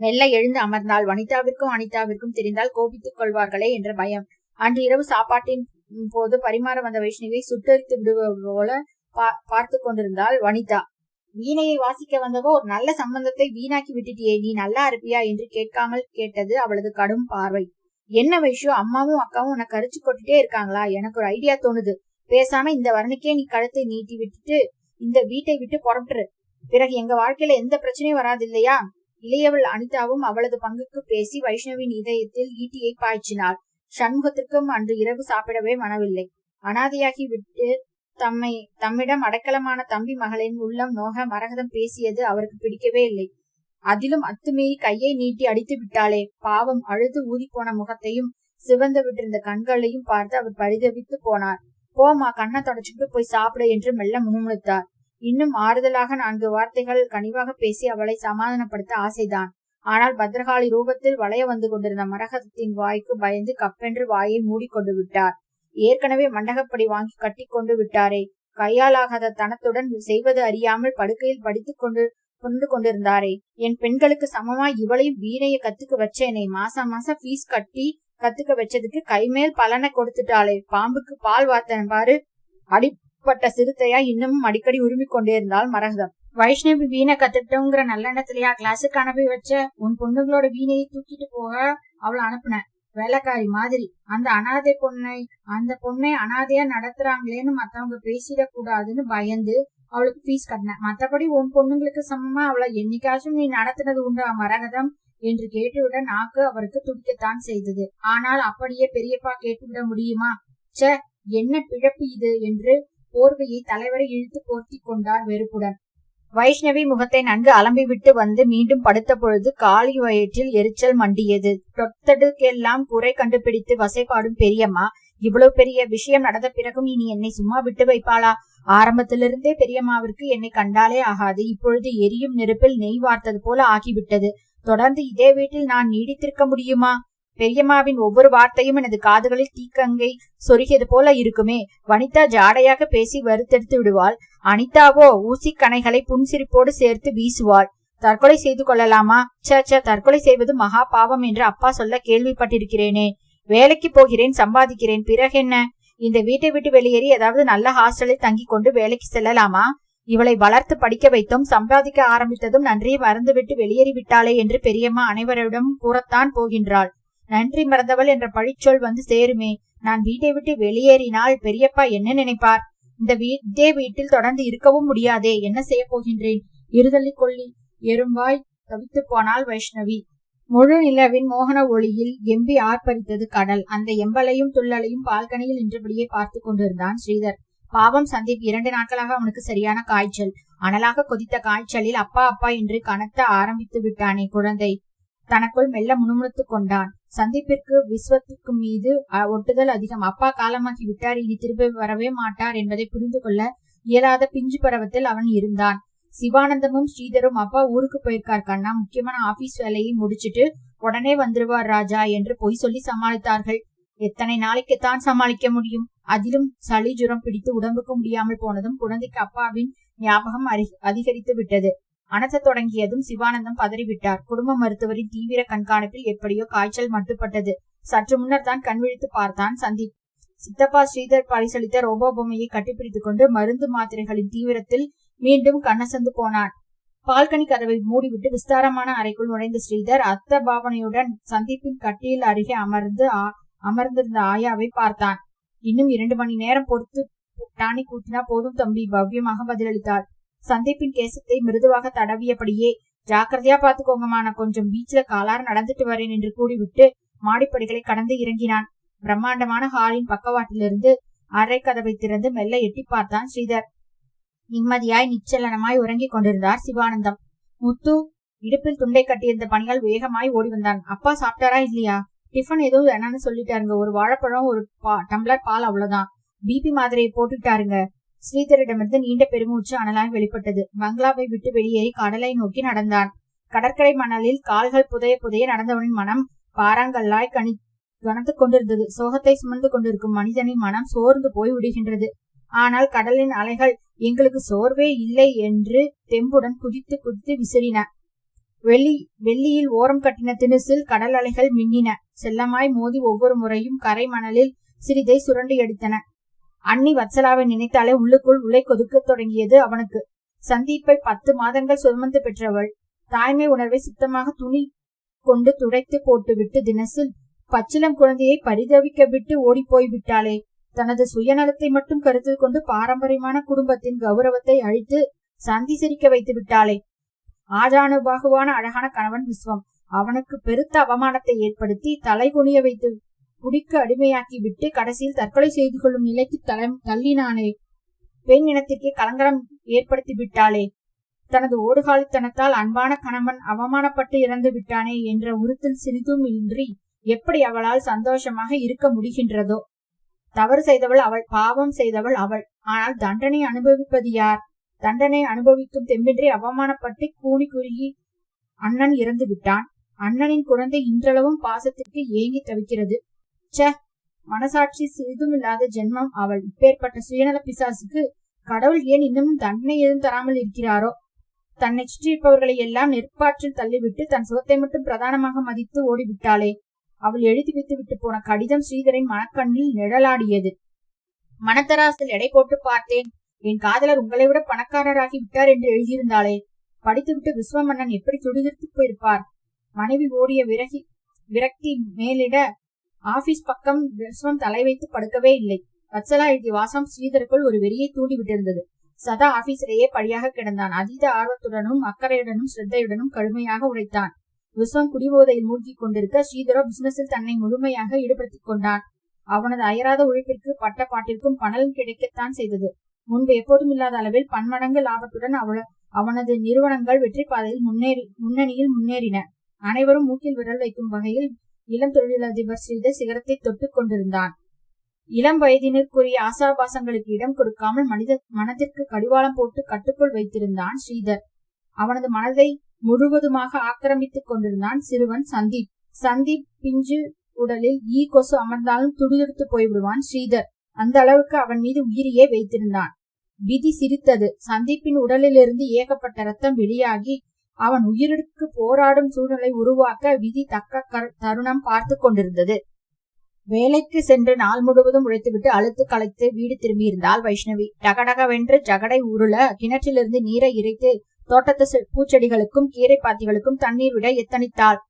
மெல்ல எழுந்து அமர்ந்தாள். வனிதாவிற்கும் அனிதாவிற்கும் தெரிந்தால் கோபித்துக் கொள்வார்களே என்ற பயம். அன்று இரவு சாப்பாட்டின் போது பரிமாற வந்த வைஷ்ணவியை சுட்டரித்து விடுவது போல பார்த்து கொண்டிருந்தாள் வனிதா. வீணையை வாசிக்க வந்தவோ ஒரு நல்ல சம்பந்தத்தை வீணாக்கி விட்டுட்டியே, நீ நல்லா இருப்பியா என்று கேட்காமல் கேட்டது அவளது கடும் பார்வை. என்ன வைஷு, அம்மாவும் அக்காவும் உன்னை கரிச்சு கொட்டுட்டே இருக்காங்களா? எனக்கு ஒரு ஐடியா தோணுது. பேசாம இந்த வரனுக்கே நீ கழுத்தை நீட்டி விட்டுட்டு இந்த வீட்டை விட்டு புறப்பட்டுரு. பிறகு எங்க வாழ்க்கையில எந்த பிரச்சனையும் வராது இல்லையா? இளையவள் அனிதாவும் அவளது பங்குக்கு பேசி வைஷ்ணவின் இதயத்தில் ஈட்டியை பாய்ச்சினாள். சண்முகத்திற்கும் அன்று இரவு சாப்பிடவே மனவில்லை. அனாதையாகி விட்டு தம்மிடம் அடைக்கலமான தம்பி மகளின் உள்ளம் நோக மரகதம் பேசியது அவருக்கு பிடிக்கவே இல்லை. அதிலும் அத்துமீறி கையை நீட்டி அடித்து விட்டாளே பாவம். அழுது ஊதிப்போன முகத்தையும் சிவந்து விட்டிருந்த கண்களையும் பார்த்து அவர் பரிதவித்து போனார். போமா, கண்ணை தொடச்சுட்டு போய் சாப்பிட என்று மெல்ல முணுமுணுத்தார். இன்னும் ஆறுதலாக 4 வார்த்தைகள் கனிவாக பேசி அவளை சமாதானப்படுத்த ஆசைதான். ஆனால் பத்ரகாளி ரூபத்தில் வளைய வந்து கொண்டிருந்த மரகதத்தின் வாய்க்கு பயந்து கப்பென்று வாயை மூடிக்கொண்டு விட்டார். ஏற்கனவே மண்டகப்படி வாங்கி கட்டி கொண்டு விட்டாரே. கையாலாகாத தனத்துடன் செய்வது அறியாமல் படுக்கையில் படித்துக் கொண்டிருந்தாரே. என் பெண்களுக்கு சமமாய் இவளையும் வீணைய கத்துக்க வச்சேனே. மாசம் ஃபீஸ் கட்டி கத்துக்க வச்சதுக்கு கைமேல் பலனை கொடுத்துட்டாளே. பாம்புக்கு பால் வார்த்தன பாரு. அடிப்பட்ட சிறுத்தையா இன்னமும் அடிக்கடி உரிமை கொண்டே இருந்தாள் மரகதம். வைஷ்ணவி வீணை கத்துட்டோங்கிற நல்லெண்ணத்திலேயா கிளாஸுக்கு அனுப்பி வச்ச? உன் பொண்ணுங்களோட வீணையை தூக்கிட்டு போக அவளை அனுப்புன வேலைக்காரி மாதிரி. அந்த பொண்ணை அனாதையா நடத்துறாங்களேன்னு மத்தவங்க பேசிடக்கூடாதுன்னு பயந்து அவளுக்கு ஃபீஸ் கட்டின. மத்தபடி உன் பொண்ணுங்களுக்கு சமமா அவளை என்னைக்காச்சும் நீ நடத்தினது உண்டா மரகதம் என்று கேட்டுவிட நாக்கு அவருக்கு துடிக்கத்தான் செய்தது. ஆனால் அப்படியே பெரியப்பா கேட்டுவிட முடியுமா? ச, என்ன பிழப்பு இது என்று போர்வையை தலைவரை இழுத்து போர்த்தி கொண்டார் வெறுப்புடன். வைஷ்ணவி முகத்தை நன்கு அலம்பிவிட்டு வந்து மீண்டும் படுத்த பொழுது காலி வயிற்றில் எரிச்சல் மண்டியது. தொட்டதுக்கெல்லாம் குறை கண்டுபிடித்து வசைப்பாடும் பெரியம்மா இவ்வளவு பெரிய விஷயம் நடந்த பிறகும் இனி என்னை சும்மா விட்டு வைப்பாளா? ஆரம்பத்திலிருந்தே பெரியம்மாவிற்கு என்னை கண்டாலே ஆகாது. இப்பொழுது எரியும் நெருப்பில் நெய் வார்த்தது போல ஆகிவிட்டது. தொடர்ந்து இதே வீட்டில் நான் நீடித்திருக்க முடியுமா? பெரியம்மாவின் ஒவ்வொரு வார்த்தையும் எனது காதுகளில் தீக்கங்கை சொருகியது போல இருக்குமே. வனிதா ஜாடையாக பேசி வருத்தெடுத்து விடுவாள். அனிதாவோ ஊசிக்கணைகளை புன்சிரிப்போடு சேர்த்து வீசுவாள். தற்கொலை செய்து கொள்ளலாமா? ச, தற்கொலை செய்வது மகா பாவம் என்று அப்பா சொல்ல கேள்விப்பட்டிருக்கிறேனே. வேலைக்கு போகிறேன், சம்பாதிக்கிறேன், பிறகென்ன? இந்த வீட்டை விட்டு வெளியேறி ஏதாவது நல்ல ஹாஸ்டலில் தங்கி கொண்டு வேலைக்கு செல்லலாமா? இவளை வளர்த்து படிக்க வைத்தோம், சம்பாதிக்க ஆரம்பித்ததும் நன்றியை மறந்துவிட்டு வெளியேறிவிட்டாளே என்று பெரியம்மா அனைவரிடம் கூறத்தான் போகின்றாள். நன்றி மறந்தவள் என்ற பழிச்சொல் வந்து சேருமே. நான் வீட்டை விட்டு வெளியேறினால் பெரியப்பா என்ன நினைப்பார்? இதே வீட்டில் தொடர்ந்து இருக்கவும் முடியாதே. என்ன செய்ய போகின்றேன்? இருதலி கொள்ளி எறும்பாய் தவித்து போனாள் வைஷ்ணவி. முழு நிலவின் மோகன ஒளியில் எம்பி ஆர்ப்பரித்தது கடல். அந்த எம்பலையும் துள்ளலையும் பால்கனியில் நின்றபடியே பார்த்து கொண்டிருந்தான் ஸ்ரீதர். பாவம் சந்தீப், 2 நாட்களாக அவனுக்கு சரியான காய்ச்சல். அனலாக கொதித்த காய்ச்சலில் அப்பா அப்பா என்று கனத்த ஆரம்பித்து விட்டானே குழந்தை. தனக்குள் மெல்ல முணுமுணுத்துக் கொண்டான். சந்தீப்பிற்கு விஸ்வத்துக்கு மீது ஒட்டுதல் அதிகம். அப்பா காலமாகி விட்டார், இனி திரும்ப வரவே மாட்டார் என்பதை புரிந்து கொள்ள இயலாத பிஞ்சு பருவத்தில் அவன் இருந்தான். சிவானந்தமும் ஸ்ரீதரும் அப்பா ஊருக்கு போயிருக்கார் கண்ணா, முக்கியமான ஆபீஸ் வேலையை முடிச்சிட்டு உடனே வந்துருவார் ராஜா என்று பொய் சொல்லி சமாளித்தார்கள். எத்தனை நாளைக்குத்தான் சமாளிக்க முடியும்? அதிலும் சளி ஜுரம் பிடித்து உடம்புக்கு முடியாமல் போனதும் குழந்தைக்கு அப்பாவின் ஞாபகம் அதிகரித்து விட்டது. அனத்த தொடங்கியதும் சிவானந்தம் பதறிவிட்டார். குடும்ப மருத்துவரின் தீவிர கண்காணிப்பில் எப்படியோ காய்ச்சல் மட்டுப்பட்டது. சற்று முன்னர் தான் கண் விழித்து பார்த்தான் சந்தீப். சித்தப்பா ஸ்ரீதர் பரிசளித்த ரோபோ பொம்மையை கட்டிப்பிடித்துக் கொண்டு மருந்து மாத்திரைகளின் தீவிரத்தில் மீண்டும் கண்ணசந்து போனான். பால்கனி கதவை மூடிவிட்டு விஸ்தாரமான அறைக்குள் நுழைந்த ஸ்ரீதர் அத்த பாவனையுடன் சந்தீப்பின் கட்டியில் அருகே அமர்ந்திருந்த ஆயாவை பார்த்தான். இன்னும் 2 மணி நேரம் பொறுத்து டானிக் ஊற்றினா போதும் தம்பி, பவ்யமாக பதிலளித்தாள். சந்தீப்பின் கேசத்தை மிருதுவாக தடவியபடியே, ஜாக்கிரதையா பாத்துக்கோங்கம்மா, நான் கொஞ்சம் பீச்ல காலார நடந்துட்டு வரேன் என்று கூறிவிட்டு மாடிப்படிகளை கடந்து இறங்கினான். பிரம்மாண்டமான ஹாலின் பக்கவாட்டிலிருந்து அரை கதவை திறந்து மெல்ல எட்டி பார்த்தான் ஸ்ரீதர். நிம்மதியாய் நிச்சலனமாய் உறங்கிக் கொண்டிருந்தார் சிவானந்தம். முத்து இடுப்பில் துண்டை கட்டியிருந்த பணியால் வேகமாய் ஓடி வந்தான். அப்பா சாப்பிட்டாரா இல்லையா? டிஃபன் ஏதோ என்னன்னு சொல்லிட்டாருங்க, ஒரு வாழைப்பழம், ஒரு டம்ளர் பால், அவ்வளவுதான். பிபி மாதிரியை போட்டுட்டாருங்க. ஸ்ரீதரிடமிருந்து நீண்ட பெருமூச்சு அனலாய் வெளிப்பட்டது. பங்களாவை விட்டு வெளியேறி கடலை நோக்கி நடந்தான். கடற்கரை மணலில் கால்கள் புதைய புதைய நடந்தவனின் மனம் பாறாங்கல்லாய் கனத்து கொண்டிருந்தது. சோகத்தை சுமந்து கொண்டிருக்கும் மனிதனின் மனம் சோர்ந்து போய் விடுகின்றது. ஆனால் கடலின் அலைகள் எங்களுக்கு சோர்வே இல்லை என்று தெம்புடன் குதித்து குதித்து விசிறின. வெள்ளியில் ஓரம் கட்டின திணுசில் கடல் அலைகள் மின்னின. செல்லமாய் மோதி ஒவ்வொரு முறையும் கரை மணலில் சிறிதை சுரண்டி எடுத்தன. அண்ணி வத்சலாவை நினைத்தாலே உள்ளுக்குள் உலை கொதுக்க தொடங்கியது அவனுக்கு. சந்தீப்பை 10 மாதங்கள் சுமந்து பெற்றவள். தாய்மை உணர்வை சுத்தமாக துணி கொண்டு துடைத்து போட்டுவிட்டு தினசில் பச்சிலம் குழந்தையை பரிதவிக்க விட்டு ஓடி போய் விட்டாளே. தனது சுயநலத்தை மட்டும் கருத்தில் கொண்டு பாரம்பரியமான குடும்பத்தின் கௌரவத்தை அழித்து சந்தி சிரிக்க வைத்து விட்டாளே. ஆஜானுபாகுவான அழகான கணவன் விஸ்வம் அவனுக்கு பெருத்த அவமானத்தை ஏற்படுத்தி தலை குனிய வைத்து குடிக்க அடிமையாக்கி விட்டு கடைசியில் தற்கொலை செய்து கொள்ளும் நிலைக்கு தள்ளினானே. பெண் இனத்திற்கே கலங்கரம் ஏற்படுத்தி விட்டாளே. தனது ஓடுகாலித்தனத்தால் அன்பான கணவன் அவமானப்பட்டு இறந்து விட்டானே என்ற உறுத்தல் சிறிதும் இன்றி எப்படி அவளால் சந்தோஷமாக இருக்க முடிகின்றதோ. தவறு செய்தவள் அவள், பாவம் செய்தவள் அவள். ஆனால் தண்டனை அனுபவிப்பது யார்? தண்டனை அனுபவிக்கும் தெம்பின்றி அவமானப்பட்டு கூனி குறுகி அண்ணன் இறந்து விட்டான். அண்ணனின் குழந்தை இன்றளவும் பாசத்திற்கு ஏங்கி தவிக்கிறது. ச, மனசாட்சி சிறிதும் இல்லாத ஜென்மம் அவள். இப்பேற்பட்ட சுயநல பிசாசுக்கு கடவுள் ஏன் இன்னமும் தண்டனை எதுவும் தராமல் இருக்கிறாரோ? தன்னை சுற்றியிருப்பவர்களை எல்லாம் நெற்பாற்றில் தள்ளிவிட்டு தன் சுகத்தை மட்டும் பிரதானமாக மதித்து ஓடிவிட்டாளே. அவள் எழுதி வைத்து விட்டு போன கடிதம் ஸ்ரீதரின் மனக்கண்ணில் நிழலாடியது. மனத்தராசில் எடை போட்டு பார்த்தேன். என் காதலர் உங்களை விட பணக்காரராகி விட்டார் என்று எழுதியிருந்தாளே. படித்துவிட்டு விஸ்வமன்னன் எப்படி துடிதுடித்து போயிருப்பார். மனைவி ஓடிய விரக்தி மேலிட ஆபீஸ் பக்கம் விஸ்வம் தலை வைத்து படுக்கவே இல்லை. வத்சலா எழுதிய வாசம் ஸ்ரீதருக்குள் ஒரு வெறியை தூண்டி விட்டிருந்தது. சதா ஆபீஸிலேயே படியாக கிடந்தான். அதீத ஆர்வத்துடனும் அக்கறையுடனும் ஸ்ரத்தையுடனும் கடுமையாக உழைத்தான். விஸ்வம் குடிபோதையில் மூழ்கி கொண்டிருக்க ஸ்ரீதரோ பிசினஸில் தன்னை முழுமையாக ஈடுபடுத்திக் கொண்டான். அவனது அயராத உழைப்பிற்கு பட்ட பாட்டிற்கும் பணம் கிடைக்கத்தான் செய்தது. முன்பு எப்போதும் இல்லாத அளவில் பன்மடங்கு லாபத்துடன் அவனது நிறுவனங்கள் வெற்றி பாதையில் முன்னணியில் முன்னேறின. அனைவரும் மூக்கில் விரல் வைக்கும் வகையில் இளம் தொழிலதிபர் ஸ்ரீதர் சிகரத்தை தொட்டுக் கொண்டிருந்தான். இளம் வயதினருக்குரிய ஆசாபாசங்களுக்கு இடம் கொடுக்காமல் மனதிற்கு கடிவாளம் போட்டு கட்டுக்குள் வைத்திருந்தான் ஸ்ரீதர். அவனது மனதை முழுவதுமாக ஆக்கிரமித்துக் கொண்டிருந்தான் சிறுவன் சந்தீப். சந்தீப் பிஞ்சு உடலில் கொசு அமர்ந்தாலும் துடிதுடித்து போய்விடுவான் ஸ்ரீதர். அந்த அளவுக்கு அவன் மீது உயிரியே வைத்திருந்தான். விதி சிரித்தது. சந்தீப்பின் உடலிலிருந்து ஏகப்பட்ட ரத்தம் வெளியாகி அவன் உயிருக்கு போராடும் சூழ்நிலை உருவாக்க விதி தக்க தருணம் பார்த்து கொண்டிருந்தது. வேலைக்கு சென்று நாள் முழுவதும் உழைத்துவிட்டு அழுத்து களைத்து வீடு திரும்பியிருந்தாள் வைஷ்ணவி. டகடகவென்று ஜகடை உருள கிணற்றிலிருந்து நீரை இறைத்து தோட்டத்து பூச்செடிகளுக்கும் கீரை பாத்திகளுக்கும் தண்ணீர் விட எத்தனித்தாள்.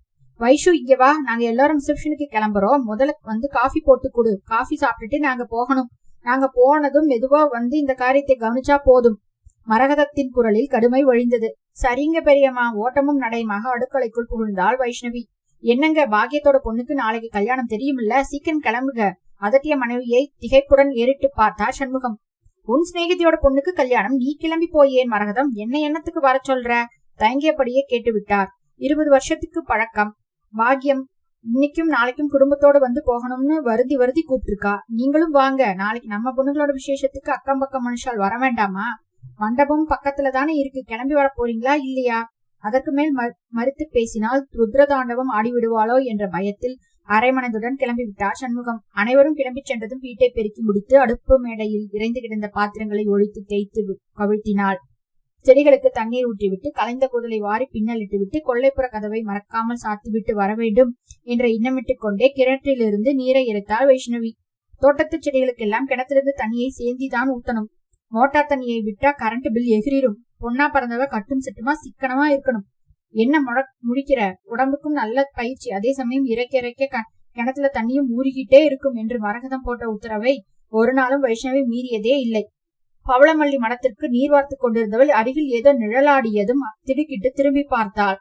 வைஷு, இங்க வா, நாங்க எல்லாரும் ரிசப்ஷனுக்கு கிளம்புறோம். முதல்ல வந்து காஃபி போட்டு கொடு. காஃபி சாப்பிட்டுட்டு நாங்க போகணும். நாங்க போனதும் மெதுவா வந்து இந்த காரியத்தை கவனிச்சா போதும். மரகதத்தின் குரலில் கடுமை வழிந்தது. சரிங்க பெரியம்மா. ஓட்டமும் நடையுமாக அடுக்கலைக்குள் புகுந்தாள் வைஷ்ணவி. என்னங்க, பாக்கியத்தோட பொண்ணுக்கு நாளைக்கு கல்யாணம் தெரியுமில்ல, சீக்கிரம் கிளம்புக. அதட்டிய மனைவியை திகைப்புடன் ஏறிட்டு பார்த்தார் சண்முகம். உன் சிநேகிதியோட பொண்ணுக்கு கல்யாணம், நீ கிளம்பி போயேன் மரகதம், என்ன எண்ணத்துக்கு வர சொல்ற? தயங்கியபடியே கேட்டுவிட்டார். 20 வருஷத்துக்கு பழக்கம். பாக்கியம் இன்னைக்கும் நாளைக்கும் குடும்பத்தோட வந்து போகணும்னு வருதி கூப்பிட்டுருக்கா. நீங்களும் வாங்க. நாளைக்கு நம்ம பொண்ணுங்களோட விசேஷத்துக்கு அக்கம் பக்கம் மனுஷால் வர வேண்டாமா? மண்டபம் பக்கத்துல தானே இருக்கு. கிளம்பி வர போறீங்களா இல்லையா? அதற்கு மேல் மறுத்து பேசினால் ருத்ரதாண்டவம் ஆடிவிடுவாளோ என்ற பயத்தில் அரைமனதுடன் கிளம்பி விட்டார் சண்முகம். அனைவரும் கிளம்பி சென்றதும் வீட்டை பெருக்கி முடித்து அடுப்பு மேடையில் இறைந்து கிடந்த பாத்திரங்களை ஒழித்து தேய்த்து கவிழ்த்தினாள். செடிகளுக்கு தண்ணீர் ஊற்றிவிட்டு கலைந்த கூதலை வாரி பின்னலிட்டு விட்டு கொள்ளைப்புற கதவை மறக்காமல் சாத்திவிட்டு வர வேண்டும் என்ற எண்ணமிட்டுக் கொண்டே கிணற்றிலிருந்து நீரை இறைத்தாள் வைஷ்ணவி. தோட்டத்து செடிகளுக்கெல்லாம் கிணத்திலிருந்து தண்ணியை சேர்ந்திதான் ஊத்தணும். மோட்டார் தண்ணியை விட்டா கரண்ட் பில் எகிரிடும். பொண்ணா பறந்தவ கட்டும் சிட்டுமா சிக்கனமா இருக்கணும். என்ன முடிக்கிற? உடம்புக்கும் நல்ல பயிற்சி. அதே சமயம் இறைக்க கிணத்துல தண்ணியும் ஊறிக்கிட்டே இருக்கும் என்று மரகதம் போட்ட உத்தரவை ஒரு நாளும் வைஷ்ணவி மீறியதே இல்லை. பவளமல்லி மடத்திற்கு நீர் வார்த்து கொண்டிருந்தவள் அருகில் ஏதோ நிழலாடியதும் திடுக்கிட்டு திரும்பி பார்த்தாள்.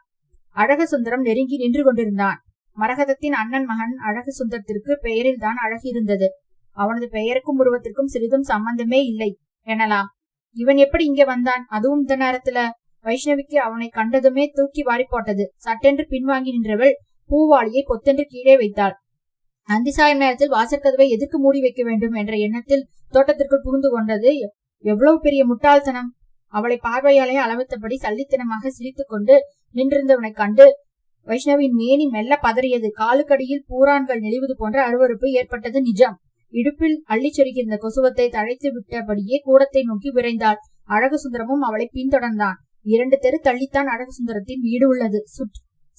அழகு சுந்தரம் நெருங்கி நின்று கொண்டிருந்தான். மரகதத்தின் அண்ணன் மகன் அழகு சுந்தரத்திற்கு பெயரில் தான் அழகு இருந்தது. அவனது பெயருக்கும் உருவத்திற்கும் சிறிதும் சம்பந்தமே இல்லை எனலாம். இவன் எப்படி இங்க வந்தான்? அதுவும் இந்த நேரத்துல? வைஷ்ணவிக்கு அவனை கண்டதுமே தூக்கி வாரி போட்டது. சட்டென்று பின்வாங்கி நின்றவள் பூவாளியை பொத்தென்று கீழே வைத்தாள். அந்திசாயம் நேரத்தில் வாசற்கதவை எதுக்கு மூடி வைக்க வேண்டும் என்ற எண்ணத்தில் தோட்டத்திற்குள் புகுந்து கொண்டது எவ்வளவு பெரிய முட்டாள்தனம்! அவளை பார்வையாலே அளவித்தபடி சல்லித்தனமாக சிரித்துக் கொண்டு நின்றிருந்தவனை கண்டு வைஷ்ணவின் மேனி மெல்ல பதறியது. காலுக்கடியில் பூரான்கள் நெளிவது போன்ற அருவருப்பு ஏற்பட்டது நிஜம். இடுப்பில் அள்ளி சொருகியிருந்த கொசுவத்தை தழைத்து விட்டபடியே கூடத்தை நோக்கி விரைந்தாள். அழகு சுந்தரமும் அவளை பின்தொடர்ந்தான். 2 தெரு தள்ளித்தான் அழகு சுந்தரத்தின் வீடு உள்ளது.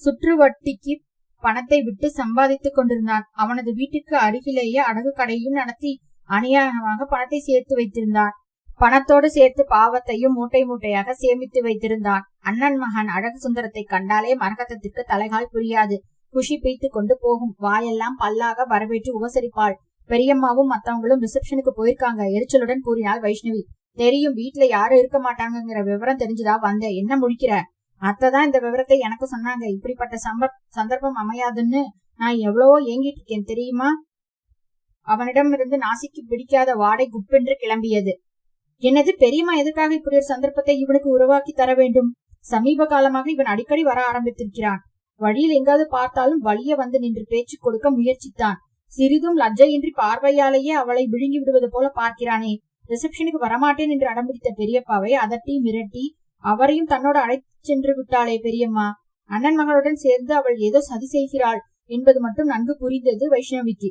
சுற்று வட்டிக்கு பணத்தை விட்டு சம்பாதித்துக் கொண்டிருந்தான். அவனது வீட்டுக்கு அருகிலேயே அடகு கடையும் நடத்தி அநியாயமாக பணத்தை சேர்த்து வைத்திருந்தான். பணத்தோடு சேர்த்து பாவத்தையும் மூட்டை மூட்டையாக சேமித்து வைத்திருந்தான். அண்ணன் மகன் அழகு சுந்தரத்தை கண்டாலே மரகதத்திற்கு தலைகால் புரியாது. குஷி பீய்த்து கொண்டு போகும். வாயெல்லாம் பல்லாக வரவேற்று உபசரிப்பாள். பெரியம்மாவும் மத்தவங்களும் ரிசப்ஷனுக்கு போயிருக்காங்க. எரிச்சலுடன் கூறினாள் வைஷ்ணவி. தெரியும், வீட்டுல யாரும் இருக்க மாட்டாங்கிற விவரம் தெரிஞ்சுதா வந்த? என்ன முடிக்கிற? அத்தைதான் இந்த விவரத்தை எனக்கு சொன்னாங்க. இப்படிப்பட்ட சந்தர்ப்பம் அமையாதுன்னு நான் எவ்வளவோ ஏங்கிட்டு இருக்கேன் தெரியுமா? அவனிடமிருந்து நாசிக்கு பிடிக்காத வாடை குப்பென்று கிளம்பியது. என்னது, பெரியம்மா எதற்காக இப்படி ஒரு சந்தர்ப்பத்தை இவனுக்கு உருவாக்கி தர வேண்டும்? சமீப காலமாக இவன் அடிக்கடி வர ஆரம்பித்திருக்கிறான். வழியில் எங்காவது பார்த்தாலும் வழிய வந்து நின்று பேச்சு கொடுக்க முயற்சித்தான். சிறிதும் லஜ்ஜையின்றி பார்வையாலேயே அவளை விழுங்கி விடுவது போல பார்க்கிறானே. ரிசப்ஷனுக்கு வரமாட்டேன் என்று அடம்பிடித்த பெரியப்பாவை அதட்டி மிரட்டி அவரையும் தன்னோடு அழைத்து சென்று விட்டாளே பெரியம்மா. அண்ணன் மகளுடன் சேர்ந்து அவள் ஏதோ சதி செய்கிறாள் என்பது மட்டும் நன்கு புரிந்தது வைஷ்ணவிக்கு.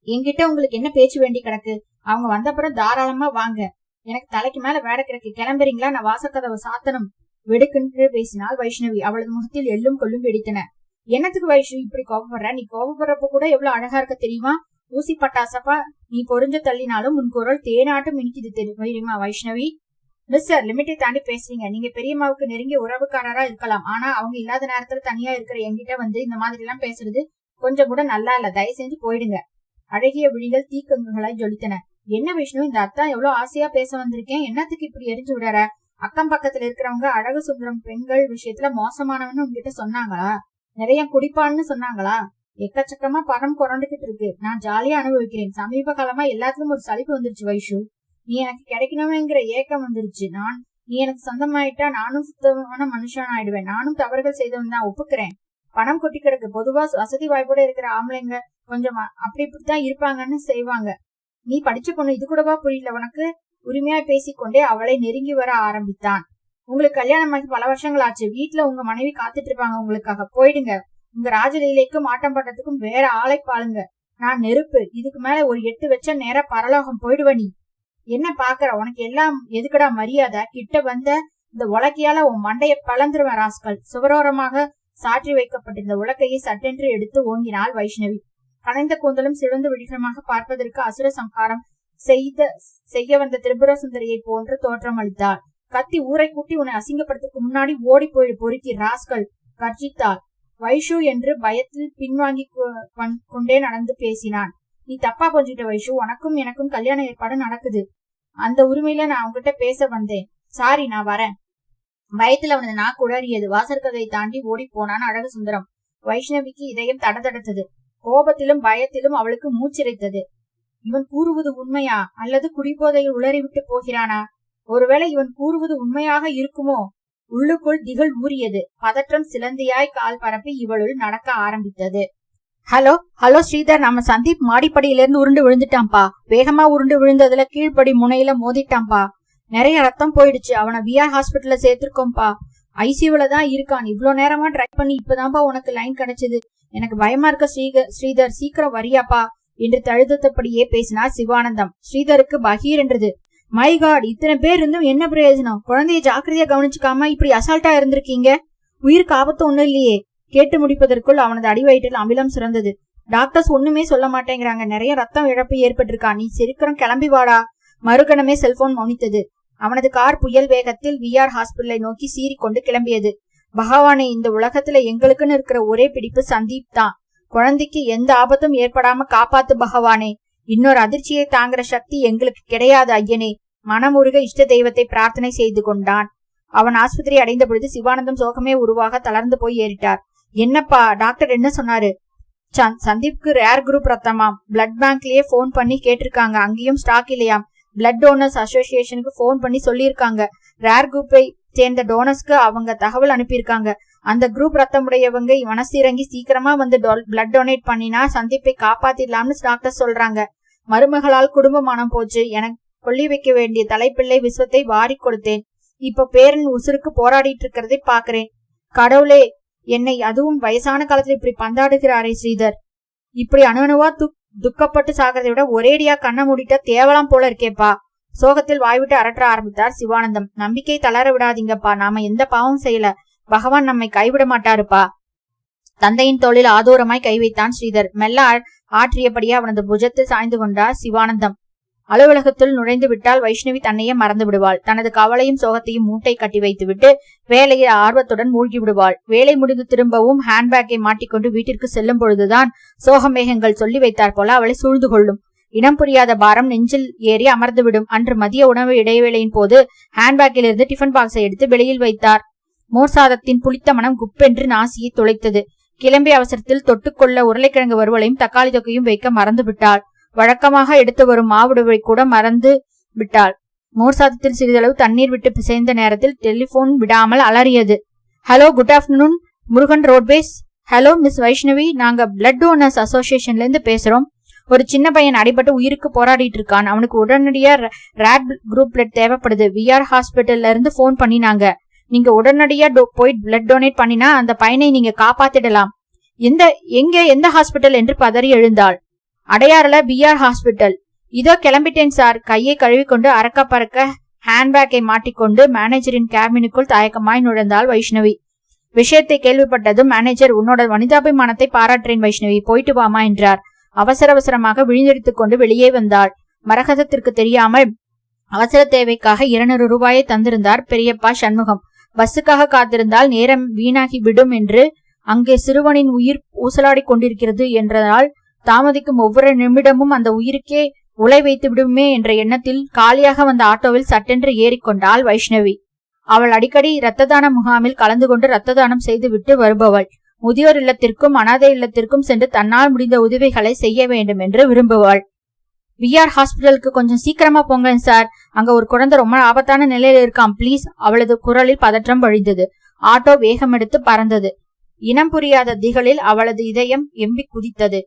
என்கிட்ட உங்களுக்கு என்ன பேச்சு வேண்டி கிடக்கு? அவங்க வந்தப்புறம் தாராளமா வாங்க. எனக்கு தலைக்கு மேல வேட கிடக்கு. கிளம்புறீங்களா? நான் வாசக்கதவை சாத்தனும். வெடுக்கென்று பேசினாள் வைஷ்ணவி. அவளது முகத்தில் எள்ளும் கொள்ளும் வெடித்தன. என்னத்துக்கு வைஷு இப்படி கோபப்படுற? நீ கோபப்படுறப்ப கூட எவ்வளவு அழகா இருக்க தெரியுமா? ஊசி பட்டாசப்பா நீ பொறிஞ்ச தள்ளினாலும் உன் குரல் தேனாட்டம் இனிக்குது தெரியுமா வைஷ்ணவி? மிஸ்டர், லிமிட்டை தாண்டி பேசுறீங்க. நீங்க பெரியம்மாவுக்கு நெருங்கிய உறவுக்காரரா இருக்கலாம். ஆனா அவங்க இல்லாத நேரத்துல தனியா இருக்கிற என்கிட்ட வந்து இந்த மாதிரி எல்லாம் பேசுறது கொஞ்சம் கூட நல்லா இல்ல. தயவு செஞ்சு போயிடுங்க. அழகிய விழிகள் தீக்கங்குகளாய் ஜொலித்தன. என்ன விஷ்ணு, இந்த அத்தா எவ்வளவு ஆசையா பேச வந்திருக்கேன். என்னத்துக்கு இப்படி எரிஞ்சு விடுற? அக்கம் பக்கத்துல இருக்கிறவங்க அழகு சுந்தரம் பெண்கள் விஷயத்துல மோசமானவன்னு உங்ககிட்ட சொன்னாங்களா? நிறைய குடிப்பான்னு சொன்னாங்களா? எக்கச்சக்கமா பணம் குறண்டுகிட்டு இருக்கு. நான் ஜாலியா அனுபவிக்கிறேன். சமீப காலமா எல்லாத்துக்கும் ஒரு சலிப்பு வந்துருச்சு வைஷு. நீ எனக்கு கிடைக்கணுமேங்கிற ஏக்கம் வந்துருச்சு. நீ எனக்கு சொந்தமாயிட்டா நானும் சுத்தமான மனுஷன் ஆயிடுவேன். நானும் தவறுகள் செய்தவன் தான், ஒப்புக்கிறேன். பணம் கொட்டி கிடக்கு. பொதுவா வசதி வாய்ப்போட இருக்கிற ஆம்பளைங்க கொஞ்சம் அப்படி இப்படித்தான் இருப்பாங்கன்னு செய்வாங்க. நீ படிச்ச பொண்ணு, இது கூடவா புரியல உனக்கு? உரிமையா பேசிக்கொண்டே அவளை நெருங்கி வர ஆரம்பித்தான். உங்களுக்கு கல்யாணமாகி பல வருஷங்கள் ஆச்சு. வீட்டுல உங்க மனைவி காத்துட்டு இருப்பாங்க உங்களுக்காக. போயிடுங்க. உங்க ராஜலீலைக்கும் ஆட்டம் பட்டத்துக்கும் வேற ஆளை பாருங்க. நான் நெருப்பு. இதுக்கு மேல ஒரு 8 வச்ச நேர பரலோகம் போயிடுவ. நீ என்ன பாக்குற? உனக்கு எல்லாம் எதுக்கடா மரியாதை? கிட்ட வந்த இந்த உலக்கையால உன் மண்டைய பழந்துருவ ராஸ்கல். சுவரோரமாக சாற்றி வைக்கப்பட்டிருந்த உலக்கையை சட்டென்று எடுத்து ஓங்கினாள் வைஷ்ணவி. கனைந்த கூந்தலும் சிவந்து விழிகரமாக பார்ப்பதற்கு அசுர சம்ஹாரம் செய்ய வந்த திரிபுர சுந்தரியை போன்று தோற்றம் அளித்தாள். கத்தி ஊரை கூட்டி உன்னை அசிங்கப்படுத்துக்கு முன்னாடி ஓடி போயிடு பொறுக்கி ராஸ்கல், கர்ஜித்தாள். வைஷு என்று பயத்தில் பின்வாங்கி கொண்டே நடந்து பேசினான். நீ தப்பா கொஞ்சிட்ட வைஷு. உனக்கும் எனக்கும் கல்யாண ஏற்பாடு நடக்குது. அந்த உரிமையில நான் உன்கிட்ட பேச வந்தேன். சாரி, நான் வரேன். பயத்துல அவனது நாக்கு உளறியது. வாசற்கதை தாண்டி ஓடி போனான் அழகு சுந்தரம். வைஷ்ணவிக்கு இதயம் தடதடத்தது. கோபத்திலும் பயத்திலும் அவளுக்கு மூச்சிரைத்தது. இவன் கூறுவது உண்மையா அல்லது குடிபோதையில் உளறிவிட்டு போகிறானா? ஒருவேளை இவன் கூறுவது உண்மையாக இருக்குமோ? உள்ளுக்குள் திகழ் ஊறியது. பதற்றம் சிலந்தியாய் கால் பரப்பி இவளுள் நடக்க ஆரம்பித்தது. ஹலோ ஹலோ ஸ்ரீதர், நம்ம சந்தீப் மாடிப்படியிலிருந்து உருண்டு விழுந்துட்டான்பா. வேகமா உருண்டு விழுந்ததுல கீழ்படி முனையில மோதிட்டான்பா. நிறைய ரத்தம் போயிடுச்சு. அவனை விஆர் ஹாஸ்பிட்டல்ல சேர்த்திருக்கோம்பா. ஐசியூல தான் இருக்கான். இவ்வளவு நேரமா ட்ரை பண்ணி இப்பதான்ப்பா உனக்கு லைன் கிடைச்சது. எனக்கு பயமா இருக்க ஸ்ரீதர், சீக்கிரம் வரியாப்பா என்று தழுதத்தபடியே பேசினார் சிவானந்தம். ஸ்ரீதருக்கு பகீர் என்றது. மை காட், இத்தனை பேர் இருந்தும் என்ன பிரயோஜனம்? குழந்தைய ஜாக்கிரதையா கவனிச்சுக்காம இப்படி அசால்ட்டா இருந்திருக்கீங்க. உயிருக்கு ஆபத்து ஒண்ணும் இல்லையே. கேட்டு முடிப்பதற்குள் அவனது அடிவயிற்றில் அமிலம் சுரந்தது. டாக்டர்ஸ் ஒண்ணுமே சொல்ல மாட்டேங்கிறாங்க. நிறைய ரத்தம் இழப்பு ஏற்பட்டிருக்கா. நீ சீக்கிரம் கிளம்பி வாடா. மறுகணமே செல்போன் மொனித்தது. அவனது கார் புயல் வேகத்தில் விஆர் ஹாஸ்பிட்டலை நோக்கி சீறிக்கொண்டு கிளம்பியது. பகவானே, இந்த உலகத்துல எங்களுக்குன்னு இருக்கிற ஒரே பிடிப்பு சந்தீப் தான். குழந்தைக்கு எந்த ஆபத்தும் ஏற்படாம காப்பாத்து பகவானே. இன்னொரு அதிர்ச்சியை தாங்குற சக்தி எங்களுக்கு கிடையாது ஐயனே. மனமுருக இஷ்ட தெய்வத்தை பிரார்த்தனை செய்து கொண்டான். அவன் ஆஸ்பத்திரி அடைந்த பொழுது சிவானந்தம் சோகமே உருவாக தளர்ந்து போய் ஏறிட்டார். என்னப்பா டாக்டர் என்ன சொன்னாரு? சந்தீப்க்கு ரேர் குரூப் ரத்தமாம். பிளட் பேங்க்லயே போன் பண்ணி கேட்டிருக்காங்க. அங்கேயும் ஸ்டாக் இல்லையாம். பிளட் டோனர்ஸ் அசோசியேஷனுக்கு போன் பண்ணி சொல்லியிருக்காங்க. ரேர் குரூப்பை சேர்ந்த டோனர்ஸ்க்கு அவங்க தகவல் அனுப்பியிருக்காங்க. அந்த குரூப் ரத்தமுடையவங்க மனசிறங்கி சீக்கிரமா வந்து பிளட் டொனேட் பண்ணினா சந்தீப்பை காப்பாத்திடலாம்னு டாக்டர் சொல்றாங்க. மருமகளால் குடும்பமானம் போச்சு. எனக்கு கொல்லி வைக்க வேண்டிய தலைப்பிள்ளை விஸ்வத்தை வாரி கொடுத்தேன். இப்ப பேரன் உசுருக்கு போராடிட்டு இருக்கிறதை பாக்குறேன். கடவுளே, என்னை அதுவும் வயசான காலத்துல இப்படி பந்தாடுகிறாரே ஸ்ரீதர். இப்படி அணுவா துக்கப்பட்டு சாகிறதை விட ஒரேடியா கண்ண மூடிட்டா தேவலாம் போல இருக்கேப்பா. சோகத்தில் வாய்விட்டு அரட்ட ஆரம்பித்தார் சிவானந்தம். நம்பிக்கை தளர விடாதீங்கப்பா. நாம எந்த பாவம் செய்யல. பகவான் நம்மை கைவிட மாட்டாருப்பா. தந்தையின் தோளில் ஆதூரமாய் கை வைத்தான் ஸ்ரீதர். மெல்ல ஆற்றியபடியே அவனது புஜத்தில் சாய்ந்து கொண்டார் சிவானந்தம். அலுவலகத்தில் நுழைந்து விட்டால் வைஷ்ணவி தன்னையே மறந்து விடுவாள். தனது கவலையும் சோகத்தையும் மூட்டை கட்டி வைத்துவிட்டு வேலையில் ஆர்வத்துடன் மூழ்கி விடுவாள். வேலை முடிந்து திரும்பவும் ஹேண்ட்பேக்கை மாட்டிக்கொண்டு வீட்டிற்கு செல்லும் பொழுதுதான் சோகமேகங்கள் சொல்லி வைத்தார் போல அவளை சூழ்ந்து கொள்ளும். இனம் புரியாத பாரம் நெஞ்சில் ஏறி அமர்ந்துவிடும். அன்று மதிய உணவு இடைவேளையின் போது ஹேண்ட்பேக்கில் இருந்து டிஃபன் பாக்ஸை எடுத்து வெளியில் வைத்தார். மோர் சாதத்தின் புளித்த மனம் குப்பென்று நாசியை துளைத்தது. கிளம்பிய அவசரத்தில் தொட்டுக்கொள்ள உருளைக்கிழங்கு வறுவலையும் தக்காளி தொக்கையும் வைக்க மறந்து விட்டாள். வழக்கமாக எடுத்து வரும் மாவுடுவை கூட மறந்து விட்டாள். மோர் சாதத்தில் சிறிதளவு தண்ணீர் விட்டு பிசைந்த நேரத்தில் டெலிபோன் விடாமல் அலறியது. Hello, good afternoon, Murugan roadways. Hello miss Vaishnavi, நாங்க பிளட் டோனர்ஸ் அசோசியேஷன்ல இருந்து பேசுறோம். ஒரு சின்ன பையன் அடிபட்டு உயிருக்கு போராடிட்டு இருக்கான். அவனுக்கு உடனடியா ரேட் குரூப் பிளட் தேவைப்படுது. விஆர் ஹாஸ்பிட்டல்ல இருந்து போன் பண்ணினாங்க. நீங்க உடனடியா போய் பிளட் டொனேட் பண்ணினா அந்த பையனை நீங்க காப்பாத்திடலாம். எந்த ஹாஸ்பிட்டல் என்று பதறி எழுந்தாள். அடையாறுல பிஆர் ஹாஸ்பிட்டல். இதோ கிளம்பிட்டேன் சார். கையை கழுவிக்கொண்டு அறக்க பறக்க ஹேண்ட்பேக்கை மாட்டிக்கொண்டு மேனேஜரின் கேபினுக்குள் தயக்கமாய் நுழைந்தாள் வைஷ்ணவி. விஷயத்தை கேள்விப்பட்டதும் மேனேஜர், உன்னோட மனிதாபிமானத்தை பாராட்டுறேன் வைஷ்ணவி, போயிட்டு வாமா என்றார். அவசர அவசரமாக விழிந்தெடுத்துக் கொண்டு வெளியே வந்தாள். மரகதத்திற்கு தெரியாமல் அவசர தேவைக்காக 200 ரூபாயை தந்திருந்தார் பெரியப்பா சண்முகம். பஸ்ஸுக்காக காத்திருந்தால் நேரம் வீணாகி விடும் என்று, அங்கே சிறுவனின் உயிர் ஊசலாடி கொண்டிருக்கிறது என்றதால் தாமதிக்கும் ஒவ்வொரு நிமிடமும் அந்த உயிருக்கே உலை வைத்து விடுமே என்ற எண்ணத்தில் காலியாக வந்த ஆட்டோவில் சட்டென்று ஏறிக்கொண்டாள் வைஷ்ணவி. அவள் அடிக்கடி இரத்த தான முகாமில் கலந்து கொண்டு இரத்த தானம் செய்து விட்டு வருபவள். முதியோர் இல்லத்திற்கும் அனாதை இல்லத்திற்கும் சென்று தன்னால் முடிந்த உதவிகளை செய்ய வேண்டும் என்று விரும்புவாள். விஆர் ஹாஸ்பிட்டலுக்கு கொஞ்சம் சீக்கிரமா போங்க சார், அங்க ஒரு குழந்தை ரொம்ப ஆபத்தான நிலையில இருக்கான் ப்ளீஸ். அவளது குரலில் பதற்றம் வழிந்தது. ஆட்டோ வேகமெடுத்து பறந்தது. இனம் புரியாத திகளில் அவளது இதயம் எம்பி குதித்தது.